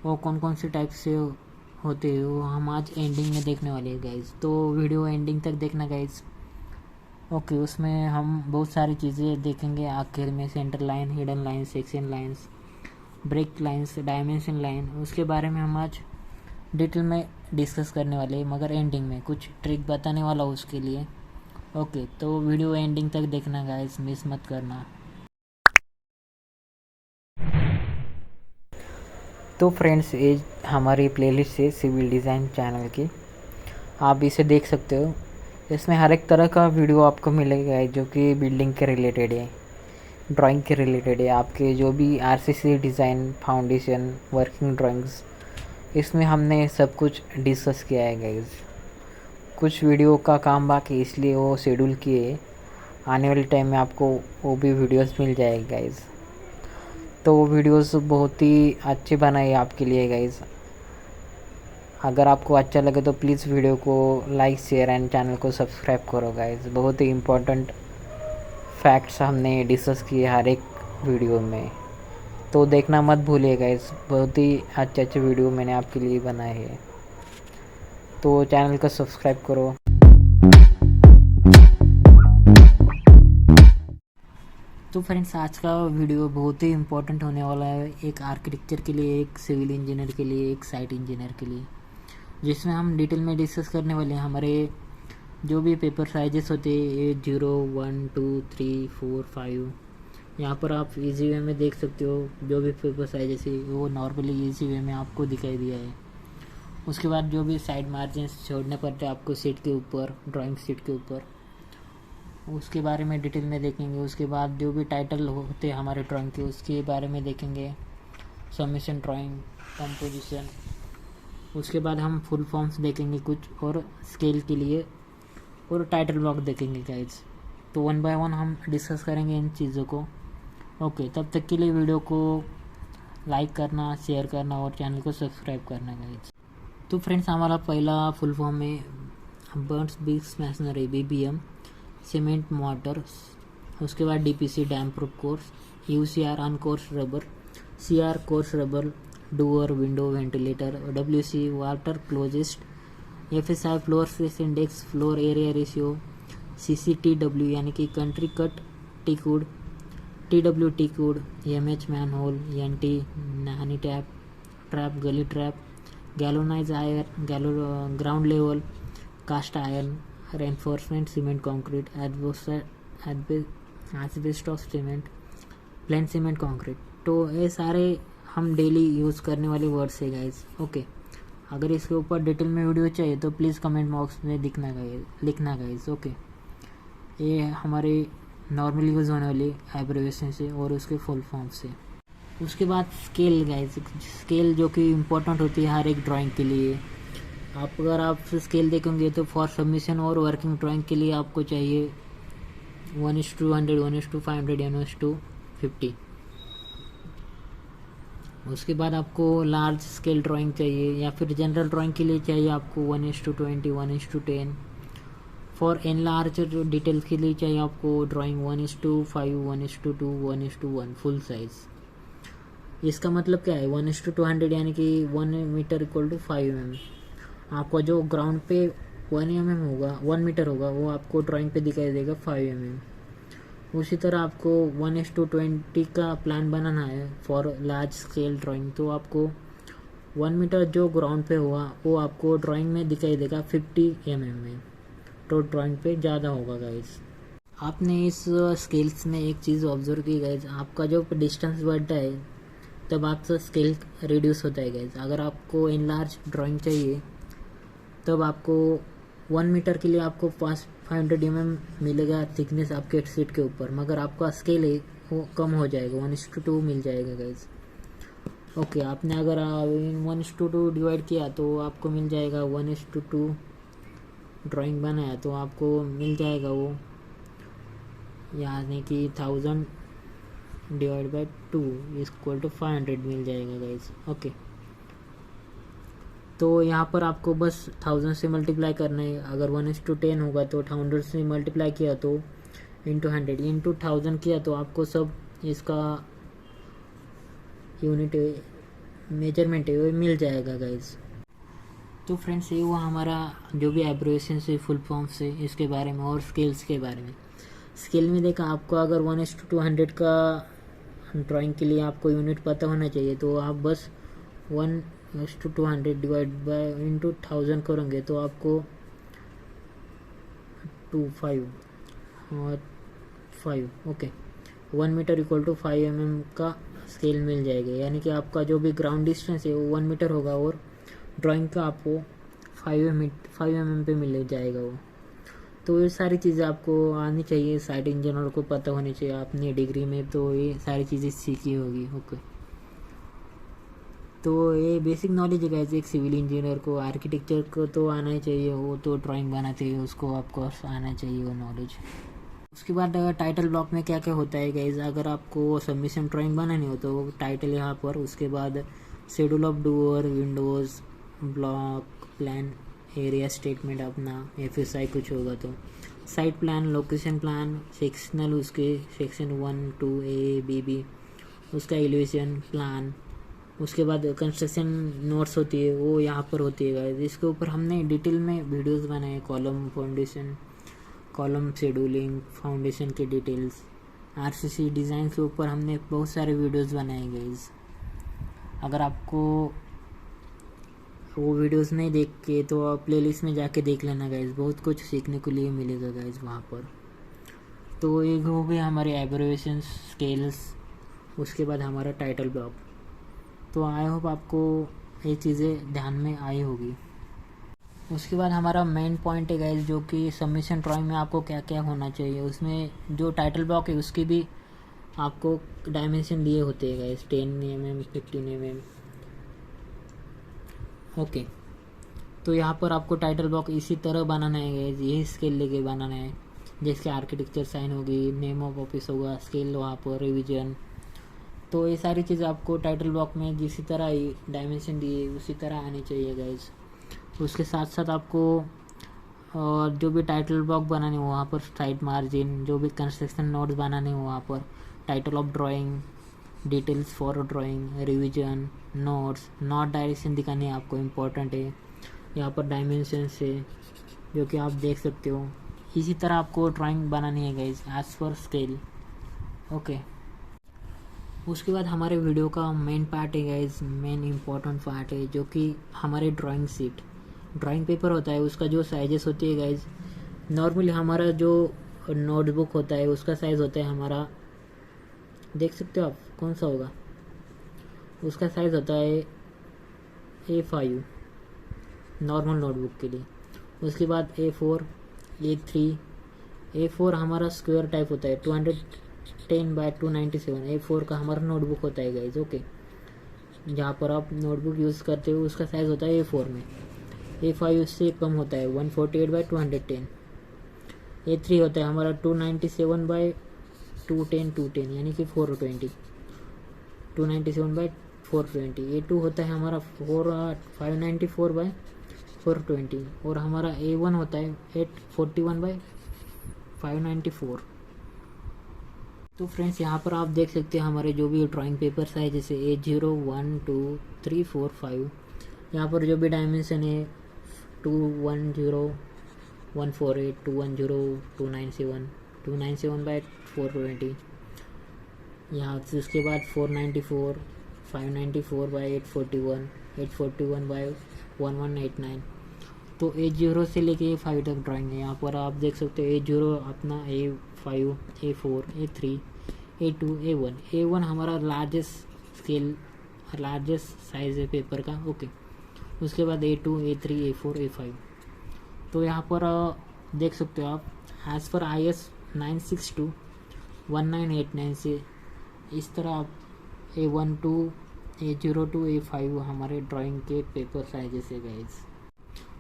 वो कौन कौन से टाइप से होते हैं वो हम आज एंडिंग में देखने वाले हैं गाइज। तो वीडियो एंडिंग तक देखना गाइज। ओके, उसमें हम बहुत सारी चीज़ें देखेंगे आखिर में, centre line, hidden line, section lines, break lines, dimension line, उसके बारे में हम आज डिटेल में डिस्कस करने वाले हैं, मगर एंडिंग में कुछ ट्रिक बताने वाला हूँ उसके लिए। ओके, तो वीडियो एंडिंग तक देखना गाइस, मिस मत करना। तो फ्रेंड्स, ये हमारी प्लेलिस्ट है सिविल डिज़ाइन चैनल की, आप इसे देख सकते हो। इसमें हर एक तरह का वीडियो आपको मिलेगा जो कि बिल्डिंग के रिलेटेड है, ड्राइंग के रिलेटेड है, आपके जो भी RCC design, foundation, working drawings, इसमें हमने सब कुछ डिस्कस किया है गाइस। कुछ वीडियो का काम बाकी इसलिए वो शेड्यूल किए, आने वाले टाइम में आपको वो भी वीडियोस मिल जाएगी गाइस। तो वो वीडियोस बहुत ही अच्छे बनाए आपके लिए गाइस। अगर आपको अच्छा लगे तो प्लीज़ वीडियो को लाइक, शेयर एंड चैनल को सब्सक्राइब करो गाइस। बहुत ही इम्पोर्टेंट फैक्ट्स हमने डिस्कस किए हर एक वीडियो में, तो देखना मत भूलिए गाइस। बहुत ही अच्छे अच्छे वीडियो मैंने आपके लिए बनाए हैं, तो चैनल को सब्सक्राइब करो। तो फ्रेंड्स, आज का वीडियो बहुत ही इम्पोर्टेंट होने वाला है, एक आर्किटेक्चर के लिए, एक सिविल इंजीनियर के लिए, एक साइट इंजीनियर के लिए, जिसमें हम डिटेल में डिस्कस करने वाले हैं हमारे जो भी पेपर साइजेस होते हैं, 0, 1, 2, 3, 4, 5। यहाँ पर आप इजी वे में देख सकते हो जो भी पेपर साइजेस है वो नॉर्मली इजी वे में आपको दिखाई दिया है। उसके बाद जो भी साइड मार्जिन छोड़ने पड़ते हैं आपको सीट के ऊपर, ड्राइंग सीट के ऊपर, उसके बारे में डिटेल में देखेंगे। उसके बाद जो भी टाइटल होते हैं हमारे ड्राइंग के, उसके बारे में देखेंगे, सबमिशन ड्राइंग, कंपोजिशन। उसके बाद हम फुल फॉर्म्स देखेंगे कुछ, और स्केल के लिए, और टाइटल ब्लॉक देखेंगे गाइज। तो 1 बाय 1 हम डिस्कस करेंगे इन चीज़ों को। ओके, तब तक के लिए वीडियो को लाइक करना, शेयर करना और चैनल को सब्सक्राइब करना गाइज। तो फ्रेंड्स, हमारा पहला फुल फॉर्म है burnt bricks masonry, BBM, cement mortars. उसके बाद DPC, damp proof course, UCR, uncoursed rubble, CR, coursed rubble, door, window, ventilator, WC, water closet, FSI, floor space index, floor area ratio, CCTW यानी कि country cut T code, TWT code, MH manhole, NT नानी tap, trap, gully trap, galvanised iron, ground level, cast iron, reinforcement, cement concrete, asbestos cement, plain cement concrete. तो ये सारे हम daily use करने वाले words है guys. Okay, अगर इसके ऊपर डिटेल में वीडियो चाहिए तो प्लीज़ कमेंट बॉक्स में लिखना गाइस। ओके, ये हमारे नॉर्मली यूज़ होने वाली एब्रिविएशन से और उसके फुल फॉर्म से। उसके बाद स्केल गाइस, स्केल जो कि इम्पोर्टेंट होती है हर एक ड्राइंग के लिए। अगर आप स्केल देखेंगे तो फॉर सबमिशन और वर्किंग ड्राइंग के लिए आपको चाहिए 1:100, 1:500, 1:50। उसके बाद आपको लार्ज स्केल ड्राइंग चाहिए, या फिर जनरल ड्राइंग के लिए चाहिए आपको 1:20, 1:10। फॉर एनलार्ज डिटेल्स के लिए चाहिए आपको ड्राइंग 1:5, 1:2, 1:1 फुल साइज। इसका मतलब क्या है, 1:200 यानी कि 1 मीटर इक्वल टू 5 mm। आपका जो ग्राउंड पे 1 mm होगा, 1 मीटर होगा, वो आपको ड्राइंग पे दिखाई देगा 5 mm। उसी तरह आपको 1:20 का प्लान बनाना है फॉर लार्ज स्केल ड्राइंग, तो आपको 1 मीटर जो ग्राउंड पे हुआ वो आपको ड्राइंग में दिखाई देगा 50 mm में, तो ड्राइंग पे ज़्यादा होगा गाइज। आपने इस स्केल्स में एक चीज़ ऑब्जर्व की गाइज, आपका जो डिस्टेंस बढ़ता है तब आपका स्केल रिड्यूस होता है गाइज। अगर आपको एनलार्ज ड्राइंग चाहिए तब आपको 1 मीटर के लिए आपको 500 mm मिलेगा थिकनेस आपके सीट के ऊपर, मगर आपका स्केल है वो कम हो जाएगा, 1:2 मिल जाएगा गाइज। ओके, आपने अगर 1:2 डिवाइड किया तो आपको मिल जाएगा 1:2 ड्राइंग बनाया तो आपको मिल जाएगा वो, यानी कि 1000 डिवाइड बाय 2 इक्वल टू 500 मिल जाएगा गाइज। ओके, तो यहाँ पर आपको बस 1000 से मल्टीप्लाई करना है। अगर 1:10 होगा तो 100 से मल्टीप्लाई किया तो इंटू 100 इंटू 1000 किया तो आपको सब इसका यूनिट मेजरमेंट है वो मिल जाएगा गाइज। तो फ्रेंड्स ये हुआ हमारा जो भी एब्रेविएशन से फुल फॉर्म से इसके बारे में और स्केल्स के बारे में। स्केल में देखा आपको अगर 1:200 का ड्राइंग के लिए आपको यूनिट पता होना चाहिए, तो आप बस 1:200 डिवाइड बाय इंटू 1000 करेंगे तो आपको 5 okay 1 metre equal to 5 mm का स्केल मिल जाएगा। यानी कि आपका जो भी ग्राउंड डिस्टेंस है वो 1 मीटर होगा और ड्राइंग का आपको 5 mm पे मिल जाएगा वो। तो ये सारी चीज़ें आपको आनी चाहिए, साइट इंजीनियर को पता होनी चाहिए। आपने डिग्री में तो ये सारी चीज़ें सीखी होगी। ओके, तो ये बेसिक नॉलेज है गाइस। एक सिविल इंजीनियर को, आर्किटेक्चर को तो आना ही चाहिए, वो तो ड्राइंग बनाते हैं उसको ऑफकोर्स आना चाहिए वो नॉलेज। उसके बाद टाइटल ब्लॉक में क्या क्या होता है गाइस, अगर आपको सबमिशन ड्राइंग बनानी हो तो टाइटल यहाँ पर, उसके बाद schedule of doer, Windows, block plan, area statement अपना FSI कुछ होगा तो site plan, location plan, sectional उसके सेक्शन 1 2 A B B, उसका एलिवेशन प्लान। उसके बाद कंस्ट्रक्शन नोट्स होती है वो यहाँ पर होती है गाइस। इसके ऊपर हमने डिटेल में वीडियोस बनाए, column foundation, column scheduling, foundation के डिटेल्स, RCC डिज़ाइन के ऊपर हमने बहुत सारे वीडियोस बनाए गाइस। अगर आपको वो वीडियोस नहीं देख के तो आप प्लेलिस्ट में जाके देख लेना गाइज, बहुत कुछ सीखने के लिए मिलेगा गाइज वहाँ पर। तो एक हो गए हमारे एब्रेविएशन, स्केल्स, उसके बाद हमारा टाइटल ब्लॉक। तो आई होप आपको ये चीज़ें ध्यान में आई होगी। उसके बाद हमारा मेन पॉइंट है गाइज, जो कि सबमिशन ड्राइंग में आपको क्या क्या होना चाहिए। उसमें जो टाइटल ब्लॉक है उसकी भी आपको डायमेंशन दिए होते हैं गाइज, 10 mm 15 mm। ओके, तो यहाँ पर आपको टाइटल ब्लॉक इसी तरह बनाना है गाइज, यही स्केल लेके बनाना है। जैसे आर्किटेक्चर साइन होगी, नेम ऑफ ऑफिस होगा, स्केल वहाँ पर, रिवीजन। तो ये सारी चीज़ आपको टाइटल ब्लॉक में जिसी तरह डायमेंशन दिए उसी तरह आनी चाहिए गाइज। उसके साथ साथ आपको और जो भी टाइटल ब्लॉक बनाने हो वहाँ पर साइड मार्जिन, जो भी कंस्ट्रक्शन नोट्स बनाने हो वहाँ पर title of drawing, details for drawing, revision, notes, not direction दिखाने आपको इम्पोर्टेंट है। यहाँ पर डायमेंशन से जो कि आप देख सकते हो, इसी तरह आपको ड्राइंग बनानी है guys as per scale. Okay, उसके बाद हमारे वीडियो का मेन पार्ट है गाइज, मेन इम्पोर्टेंट पार्ट है जो कि हमारे ड्राइंग शीट, ड्राइंग पेपर होता है उसका जो साइजेस होती है गाइज। नॉर्मली हमारा जो नोटबुक होता है उसका साइज़ होता है हमारा, देख सकते हो आप कौन सा होगा, उसका साइज़ होता है A5 नॉर्मल नोटबुक के लिए। उसके बाद A4, A3, A4 हमारा स्क्वायर टाइप होता है, 210 बाय 297 A4 का हमारा नोटबुक होता है गाइज। ओके, जहाँ पर आप नोटबुक यूज़ करते हो उसका साइज़ होता है A4 में। A5 उससे कम होता है, 148 बाय 210। A3 होता है हमारा 297 बाय 210 यानी कि 420, 297 बाई 420। A2 होता है हमारा 594 बाई 420 और हमारा A1 होता है 841 बाई 594। तो फ्रेंड्स यहाँ पर आप देख सकते हैं हमारे जो भी ड्राइंग पेपर्स है, जैसे A0 1 2 3 4 5, यहाँ पर जो भी डायमेंशन है 210 148 210 297 297 बाई 420, यहाँ से उसके बाद 494 594 बाई 841 841 बाई 1189। तो A0 से लेके A5 तक ड्राइंग है। यहाँ पर आप देख सकते हो A0 अपना A5 A4 A3 A2 A1। A1 हमारा लार्जेस्ट स्केल, लार्जेस्ट साइज है पेपर का। ओके, उसके बाद A2 A3 A4 A5। तो यहाँ पर देख सकते हो आप एज़ पर IS 962 1989 से इस तरह आप A1 to A0 to A5 हमारे ड्राइंग के पेपर साइजेस है गाइज।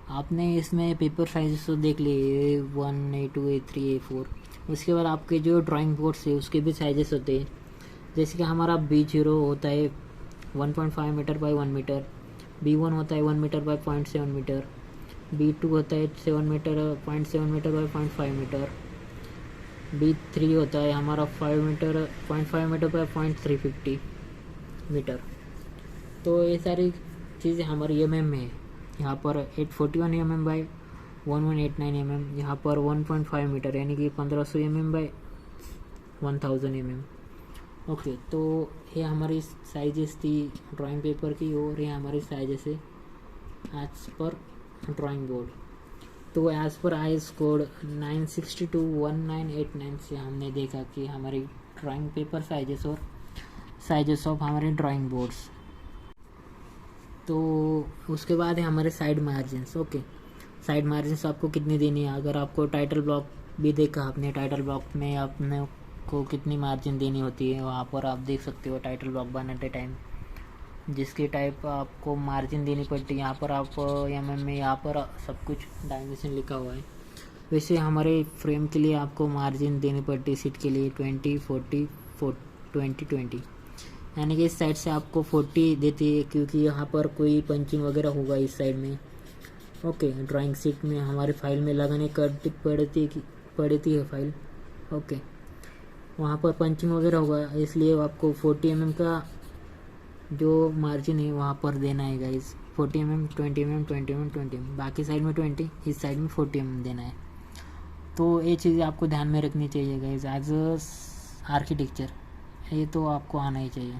आपने इसमें पेपर साइजेस तो देख लिए A1 A2 A3 A4। उसके बाद आपके जो ड्राइंग बोर्ड्स है उसके भी साइजेस होते हैं। जैसे कि हमारा B0 होता है 1.5 मीटर बाई 1 मीटर, B1 होता है 1 मीटर बाय 0.7 मीटर, B2 होता है 7 metre 0.7 metre by 0.5 metre, B3 होता है हमारा 5 मीटर 0.5 मीटर बाय 0.350 मीटर। तो ये सारी चीज़ें हमारी एम में है। यहाँ पर 841 बाय 1189 यहाँ पर 1.5 मीटर यानी कि 1500 बाय 1000 ओके। तो ये हमारी साइजेस थी ड्राइंग पेपर की, और ये हमारी साइजेस है एज पर ड्राइंग बोर्ड। तो एज पर आईएस कोड 9621989 से हमने देखा कि हमारी ड्राइंग पेपर साइजेस और साइजेस ऑफ हमारे ड्राइंग बोर्ड्स। तो उसके बाद है हमारे side margins. Okay, side margins आपको कितनी देनी है। अगर आपको टाइटल ब्लॉक भी देखा आपने, टाइटल ब्लॉक में आपने को कितनी मार्जिन देनी होती है वहाँ पर आप देख सकते हो टाइटल ब्लॉक बनाते टाइम जिसकी टाइप आपको मार्जिन देनी पड़ती है। यहाँ पर आप में यहाँ पर सब कुछ डायमेंशन लिखा हुआ है। वैसे हमारे फ्रेम के लिए आपको मार्जिन देनी पड़ती है सीट के लिए 20 40 20 यानी कि इस साइड से आपको 40 देती है क्योंकि यहाँ पर कोई पंचिंग वगैरह होगा इस साइड में। ओके, ड्राइंग सीट में हमारे फाइल में लगाने पड़ती है फाइल। ओके, वहाँ पर पंचिंग वगैरह होगा इसलिए आपको 40 का जो मार्जिन है वहाँ पर देना है गाइस। 40 20 20 बाकी साइड में 20, इस साइड में 40 देना है। तो ये चीज़ें आपको ध्यान में रखनी चाहिए गाइस एज अ आर्किटेक्चर, ये तो आपको आना ही चाहिए।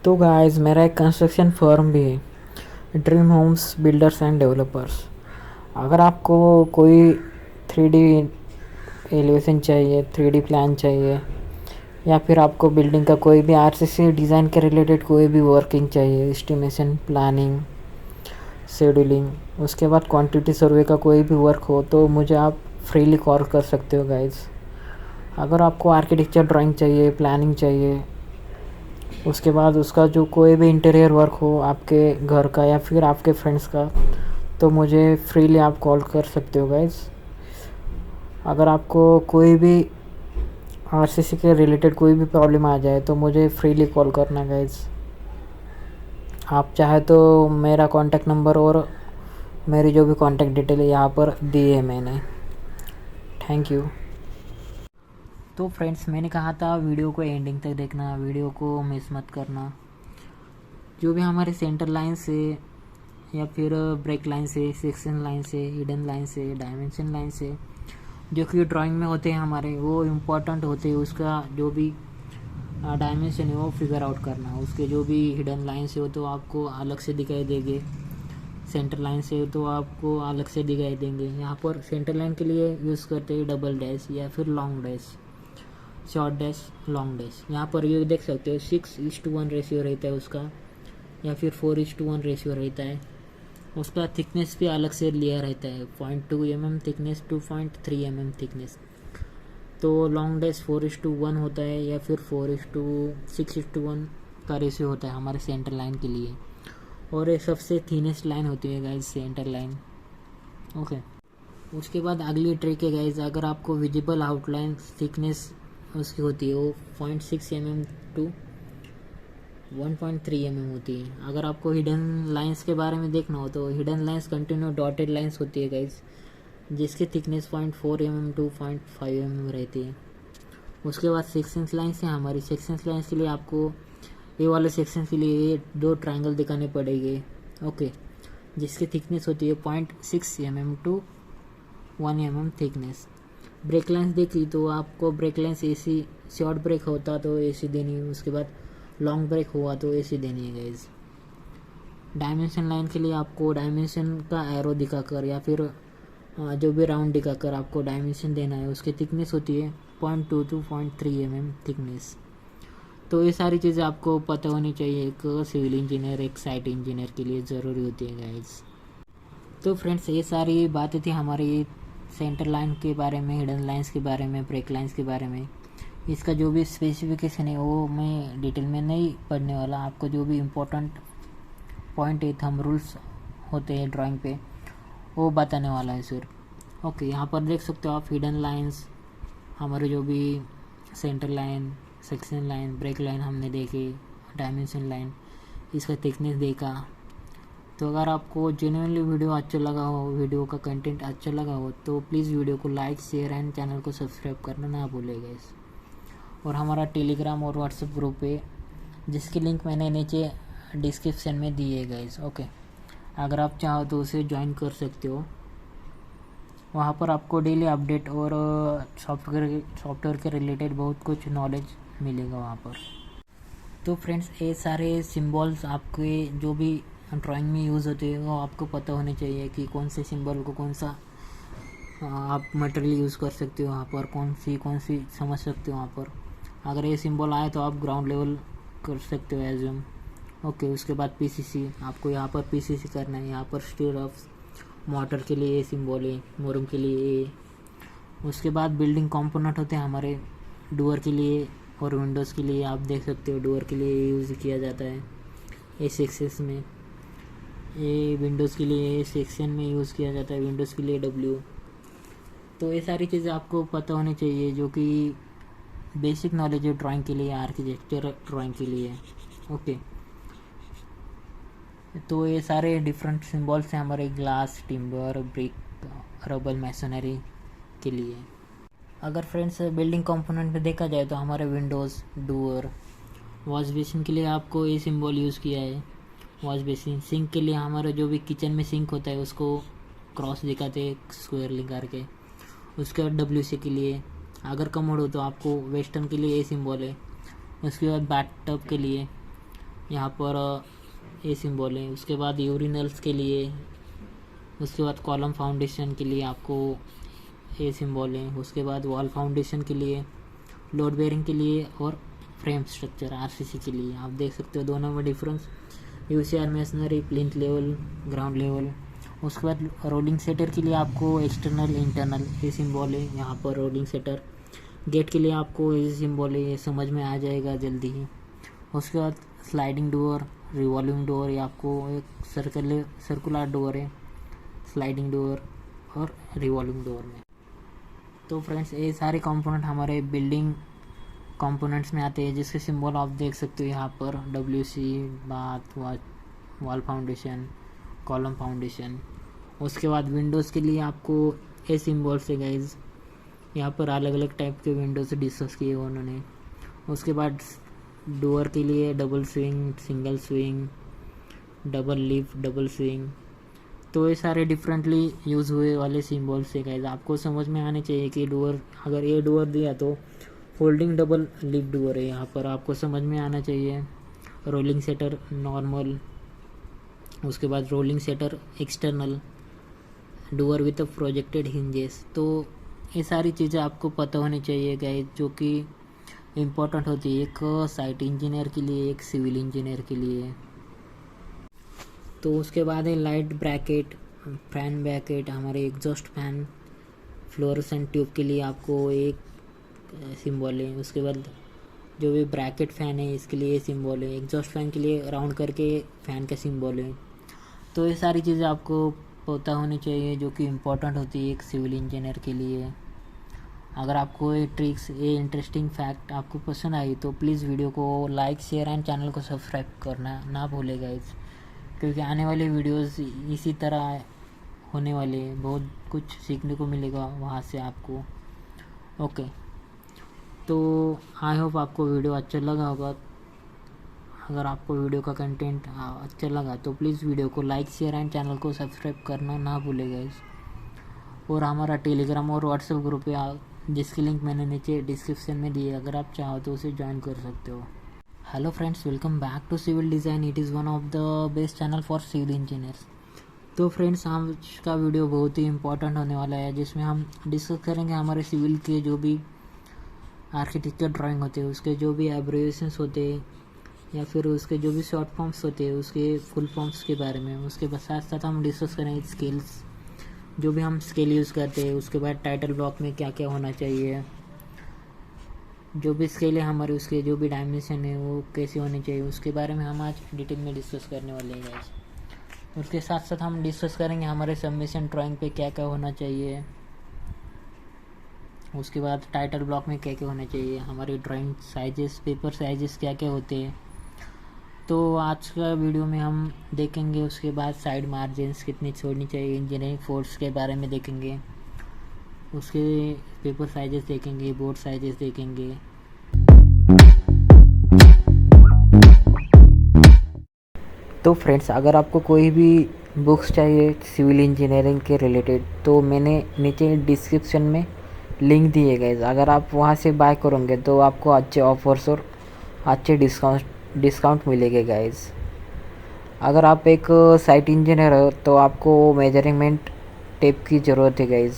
तो गाइस मेरा एक कंस्ट्रक्शन फर्म भी है, dream homes builders and developers. अगर आपको कोई 3D एलिवेशन चाहिए, 3D प्लान चाहिए, या फिर आपको बिल्डिंग का कोई भी आरसीसी डिज़ाइन के रिलेटेड कोई भी वर्किंग चाहिए, एस्टिमेशन, प्लानिंग, शेड्यूलिंग, उसके बाद क्वांटिटी सर्वे का कोई भी वर्क हो तो मुझे आप फ्रीली कॉल कर सकते हो गाइस। अगर आपको आर्किटेक्चर ड्राइंग चाहिए, प्लानिंग चाहिए, उसके बाद उसका जो कोई भी इंटीरियर वर्क हो आपके घर का या फिर आपके फ्रेंड्स का, तो मुझे फ्रीली आप कॉल कर सकते हो गाइस। अगर आपको कोई भी आरसीसी के रिलेटेड कोई भी प्रॉब्लम आ जाए तो मुझे फ्रीली कॉल करना गाइस। आप चाहे तो मेरा कॉन्टैक्ट नंबर और मेरी जो भी कॉन्टैक्ट डिटेल है यहाँ पर दी है मैंने। Thank you. तो फ्रेंड्स, मैंने कहा था वीडियो को एंडिंग तक देखना, वीडियो को मिस मत करना। जो भी हमारे सेंटर लाइन से या फिर ब्रेक लाइन से, सेक्शन लाइन से, हिडन लाइन से, डायमेंशन लाइन से, जो कि ड्राइंग में होते हैं हमारे, वो इम्पोर्टेंट होते हैं। उसका जो भी डायमेंशन है वो फिगर आउट करना। उसके जो भी हिडन लाइन से हो तो आपको अलग से दिखाई देंगे, सेंटर लाइन से हो तो आपको अलग से दिखाई देंगे। यहाँ पर सेंटर लाइन के लिए यूज़ करते हैं डबल डैश या फिर long dash, short dash, long dash. यहाँ पर ये देख सकते हो 6:1 रेशियो रहता है उसका, या फिर 4:1 रेशियो रहता है। उसका थिकनेस भी अलग से लिया रहता है, 0.2 mm थिकनेस, 2.3 mm थिकनेस। तो लॉन्ग डैश 4:1 होता है या फिर 6:1 का रेशियो होता है हमारे सेंटर लाइन के लिए। और ये सबसे थिनेस्ट लाइन होती है गाइज, सेंटर लाइन। ओके, उसके बाद अगली ट्रिक है गाइज, अगर आपको विजिबल आउटलाइन थिकनेस उसकी होती है वो 0.6 mm टू 1.3 mm होती है। अगर आपको हिडन लाइंस के बारे में देखना हो तो hidden lines continue dotted lines होती है गाइज, जिसकी थिकनेस 0.4 mm टू 0.5 mm रहती है। उसके बाद सेक्शंस लाइंस है हमारी। सेक्शंस लाइंस के लिए आपको ये वाले सेक्शन के लिए 2 ट्रायंगल दिखाने पड़ेंगे। ओके, जिसकी थिकनेस होती है 0.6 mm to 1 mm thickness. Break lines देख ली तो आपको break lines AC, short break होता तो AC देनी है, उसके बाद लॉन्ग ब्रेक हुआ तो AC देनी है गाइज। डायमेंशन लाइन के लिए आपको डायमेंशन का एरो दिखाकर या फिर जो भी राउंड दिखाकर आपको डायमेंशन देना है। उसकी थिकनेस होती है 0.2 टू 0.3 mm थिकनेस। तो ये सारी चीज़ें आपको पता होनी चाहिए, एक सिविल इंजीनियर, एक साइट इंजीनियर के लिए ज़रूरी होती है गाइज। तो फ्रेंड्स, ये सारी बातें थी हमारी सेंटर लाइन के बारे में, हिडन लाइंस के बारे में, ब्रेक लाइंस के बारे में। इसका जो भी स्पेसिफिकेशन है वो मैं डिटेल में नहीं पढ़ने वाला, आपको जो भी इम्पोर्टेंट पॉइंट है, थंब रूल्स होते हैं ड्राइंग पे, वो बताने वाला है सिर्फ। ओके, यहाँ पर देख सकते हो आप हिडन लाइंस, हमारे जो भी centre line, section line, break line हमने देखी, डायमेंशन लाइन, इसका थिकनेस देखा। तो अगर आपको जेन्युइनली वीडियो अच्छा लगा हो, वीडियो का कंटेंट अच्छा लगा हो, तो प्लीज़ वीडियो को लाइक, शेयर एंड चैनल को सब्सक्राइब करना ना भूलिएगा गाइस। और हमारा टेलीग्राम और व्हाट्सएप ग्रुप है जिसकी लिंक मैंने नीचे डिस्क्रिप्शन में दी है गाइस। ओके, अगर आप चाहो तो उसे ज्वाइन कर सकते हो। वहाँ पर आपको डेली अपडेट और सॉफ्टवेयर के रिलेटेड बहुत कुछ नॉलेज मिलेगा वहाँ पर। तो फ्रेंड्स, ये सारे सिंबल्स आपके जो भी ड्राइंग में यूज़ होते हैं वो आपको पता होने चाहिए कि कौन से सिंबल को कौन सा आप मटेरियल यूज़ कर सकते हो, वहाँ पर कौन सी समझ सकते हो वहाँ पर। अगर ये सिंबल आए तो आप ग्राउंड लेवल कर सकते हो एज्यूम। ओके, उसके बाद पीसीसी, आपको यहाँ पर पीसीसी करना है। यहाँ पर स्टीयर्स, मोटर के लिए ये सिंबल है, मोरम के लिए ये। उसके बाद बिल्डिंग कंपोनेंट होते हैं हमारे डोर के लिए और विंडोज़ के लिए। आप देख सकते हो डोर के लिए यूज़ किया जाता है ए सेक्शन में, ये विंडोज़ के लिए सेक्शन में यूज़ किया जाता है, विंडोज़ के लिए डब्ल्यू। तो ये सारी चीज़ें आपको पता होनी चाहिए जो कि बेसिक नॉलेज है ड्राइंग के लिए, आर्किटेक्चर ड्राइंग के लिए। ओके, तो ये सारे डिफरेंट सिंबल्स हैं हमारे glass, timber, brick, rubble, masonry के लिए। अगर फ्रेंड्स बिल्डिंग कंपोनेंट में देखा जाए तो हमारे विंडोज़, डोर, वॉश बेसिन के लिए आपको ये सिंबल यूज़ किया है, वॉश बेसिन। सिंक के लिए हमारा जो भी किचन में सिंक होता है उसको क्रॉस दिखाते हैं स्क्वायर लिंक करके। उसके बाद WC के लिए, अगर कमोड हो तो आपको वेस्टर्न के लिए ये सिंबल है। उसके बाद बैटटब के लिए यहाँ पर ये सिंबल है। उसके बाद यूरिनल्स के लिए, उसके बाद कॉलम फाउंडेशन के लिए आपको ये सिंबल है। उसके बाद वॉल फाउंडेशन के लिए, लोड बेयरिंग के लिए और फ्रेम स्ट्रक्चर RCC के लिए। आप देख सकते हो दोनों में difference. UCR masonry, plinth level, ground level. उसके बाद रोलिंग सेटर के लिए आपको एक्सटर्नल, इंटरनल ये सिंबल है यहाँ पर। रोलिंग सेटर गेट के लिए आपको ये सिंबल है, ये समझ में आ जाएगा जल्दी ही। उसके बाद स्लाइडिंग डोर, रिवॉल्विंग डोर, ये आपको एक सर्कुलर डोर है, स्लाइडिंग डोर और रिवॉल्विंग डोर में। तो फ्रेंड्स, ये सारे कंपोनेंट हमारे बिल्डिंग कंपोनेंट्स में आते हैं जिसके सिंबल आप देख सकते हो यहाँ पर। WC, bath, wall foundation, column foundation. उसके बाद विंडोज़ के लिए आपको ये सिंबल्स है गाइज। यहाँ पर अलग अलग टाइप के विंडोज़ डिस्कस किए उन्होंने। उसके बाद डोर के लिए double swing, single swing, double lift, double swing. तो ये सारे डिफरेंटली यूज़ हुए वाले सिंबल्स है गाइज। आपको समझ में आने चाहिए कि डोर, अगर ये डोर दिया तो फोल्डिंग डबल लिफ्ट डोर है, यहाँ पर आपको समझ में आना चाहिए। रोलिंग सेटर नॉर्मल, उसके बाद rolling shutter external, door with projected hinges. तो ये सारी चीज़ें आपको पता होनी चाहिए गाइज, जो कि इम्पोर्टेंट होती है एक साइट इंजीनियर के लिए, एक सिविल इंजीनियर के लिए। तो उसके बाद है लाइट ब्रैकेट, फैन ब्रैकेट, हमारे एग्जॉस्ट फैन, फ्लोरेसेंट ट्यूब के लिए आपको एक सिंबल है। उसके बाद जो भी ब्रैकेट फ़ैन है इसके लिए सिंबल है। एग्जॉस्ट फैन के लिए राउंड करके फ़ैन का सिंबल है। तो ये सारी चीज़ें आपको पता होनी चाहिए जो कि इम्पोर्टेंट होती है एक सिविल इंजीनियर के लिए। अगर आपको ये ट्रिक्स, ये इंटरेस्टिंग फैक्ट आपको पसंद आई तो प्लीज़ वीडियो को लाइक, शेयर एंड चैनल को सब्सक्राइब करना ना भूलेगा इस, क्योंकि आने वाले वीडियोस इसी तरह होने वाले हैं। बहुत कुछ सीखने को मिलेगा वहाँ से आपको। ओके, तो आई होप आपको वीडियो अच्छा लगा होगा। अगर आपको वीडियो का कंटेंट अच्छा लगा तो प्लीज़ वीडियो को लाइक, शेयर एंड चैनल को सब्सक्राइब करना ना भूलेगा इस। और हमारा टेलीग्राम और व्हाट्सएप ग्रुप है जिसकी लिंक मैंने नीचे डिस्क्रिप्शन में दी है, अगर आप चाहो तो उसे ज्वाइन कर सकते हो। Hello friends, welcome back to civil design. It is one of the best channel for civil engineers. तो फ्रेंड्स, आज का वीडियो बहुत ही इंपॉर्टेंट होने वाला है जिसमें हम डिस्कस करेंगे हमारे सिविल के जो भी आर्किटेक्चर ड्राइंग होते हैं उसके जो भी एब्रिविएशंस होते हैं या फिर उसके जो भी शॉर्ट फॉर्म्स होते हैं उसके फुल फॉर्म्स के बारे में। उसके साथ साथ हम डिस्कस करेंगे स्केल्स, जो भी हम स्केल यूज़ करते हैं। उसके बाद टाइटल ब्लॉक में क्या क्या होना चाहिए, जो भी स्केल है हमारे उसके जो भी डायमेंशन है वो कैसे होने चाहिए, उसके बारे में हम आज डिटेल में डिस्कस करने वाले हैं गाइस। उसके साथ साथ हम डिस्कस करेंगे हमारे सबमिशन ड्राइंग पे क्या क्या होना चाहिए। उसके बाद टाइटल ब्लॉक में क्या क्या होना चाहिए, हमारे ड्राइंग साइजेस, पेपर साइजेस क्या क्या होते हैं। तो आज का वीडियो में हम देखेंगे। उसके बाद साइड मार्जिन्स कितनी छोड़नी चाहिए, इंजीनियरिंग फोर्स के बारे में देखेंगे, उसके पेपर साइजेस देखेंगे, बोर्ड साइजेस देखेंगे। तो फ्रेंड्स, अगर आपको कोई भी बुक्स चाहिए सिविल इंजीनियरिंग के रिलेटेड, तो मैंने नीचे डिस्क्रिप्शन में लिंक दिए गए। अगर आप वहाँ से बाय करोगे तो आपको अच्छे ऑफर्स और अच्छे डिस्काउंट मिलेंगे गाइज। अगर आप एक साइट इंजीनियर हो तो आपको मेजरमेंट टेप की ज़रूरत है गाइज,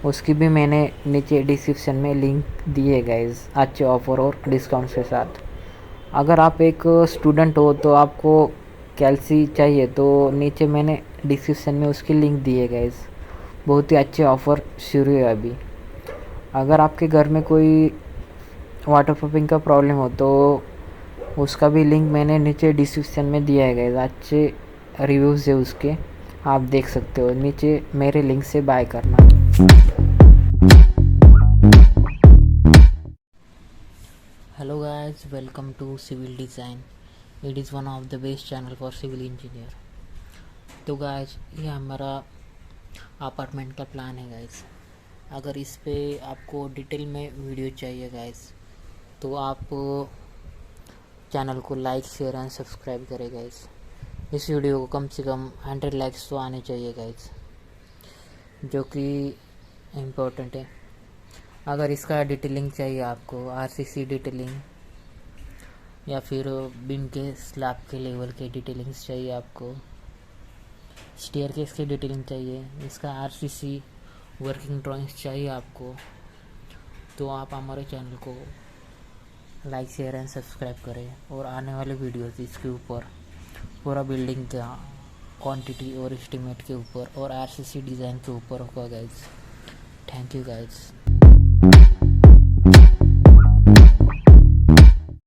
उसकी भी मैंने नीचे डिस्क्रिप्शन में लिंक दिए गाइज, अच्छे ऑफर और डिस्काउंट के साथ। अगर आप एक स्टूडेंट हो तो आपको कैल्सी चाहिए तो नीचे मैंने डिस्क्रिप्शन में उसकी लिंक दिए गाइज, बहुत ही अच्छे ऑफ़र शुरू है अभी। अगर आपके घर में कोई वाटर प्रूफिंग का प्रॉब्लम हो तो उसका भी लिंक मैंने नीचे डिस्क्रिप्शन में दिया है गाइज, अच्छे रिव्यूज़ है उसके, आप देख सकते हो। नीचे मेरे लिंक से बाय करना। Hello guys, welcome to civil design. It is one of the best channel for civil engineer. तो गाइस, ये हमारा अपार्टमेंट का प्लान है गाइस। अगर इस पे आपको डिटेल में वीडियो चाहिए गाइस, तो आप चैनल को लाइक, शेयर एंड सब्सक्राइब करें गाइस। इस वीडियो को कम से कम 100 लाइक्स तो आने चाहिए गाइस, जो कि इम्पोर्टेंट है। अगर इसका डिटेलिंग चाहिए आपको, आरसीसी डिटेलिंग या फिर बीम के स्लैब के लेवल के डिटेलिंग्स चाहिए आपको, स्टेयरकेस की डिटेलिंग चाहिए, इसका आरसीसी वर्किंग ड्राइंग्स चाहिए आपको, तो आप हमारे चैनल को लाइक, शेयर एंड सब्सक्राइब करें। और आने वाले वीडियोस इसके ऊपर पूरा बिल्डिंग का क्वांटिटी और एस्टिमेट के ऊपर और आरसीसी डिज़ाइन के ऊपर होगा गाइज। Thank you guys.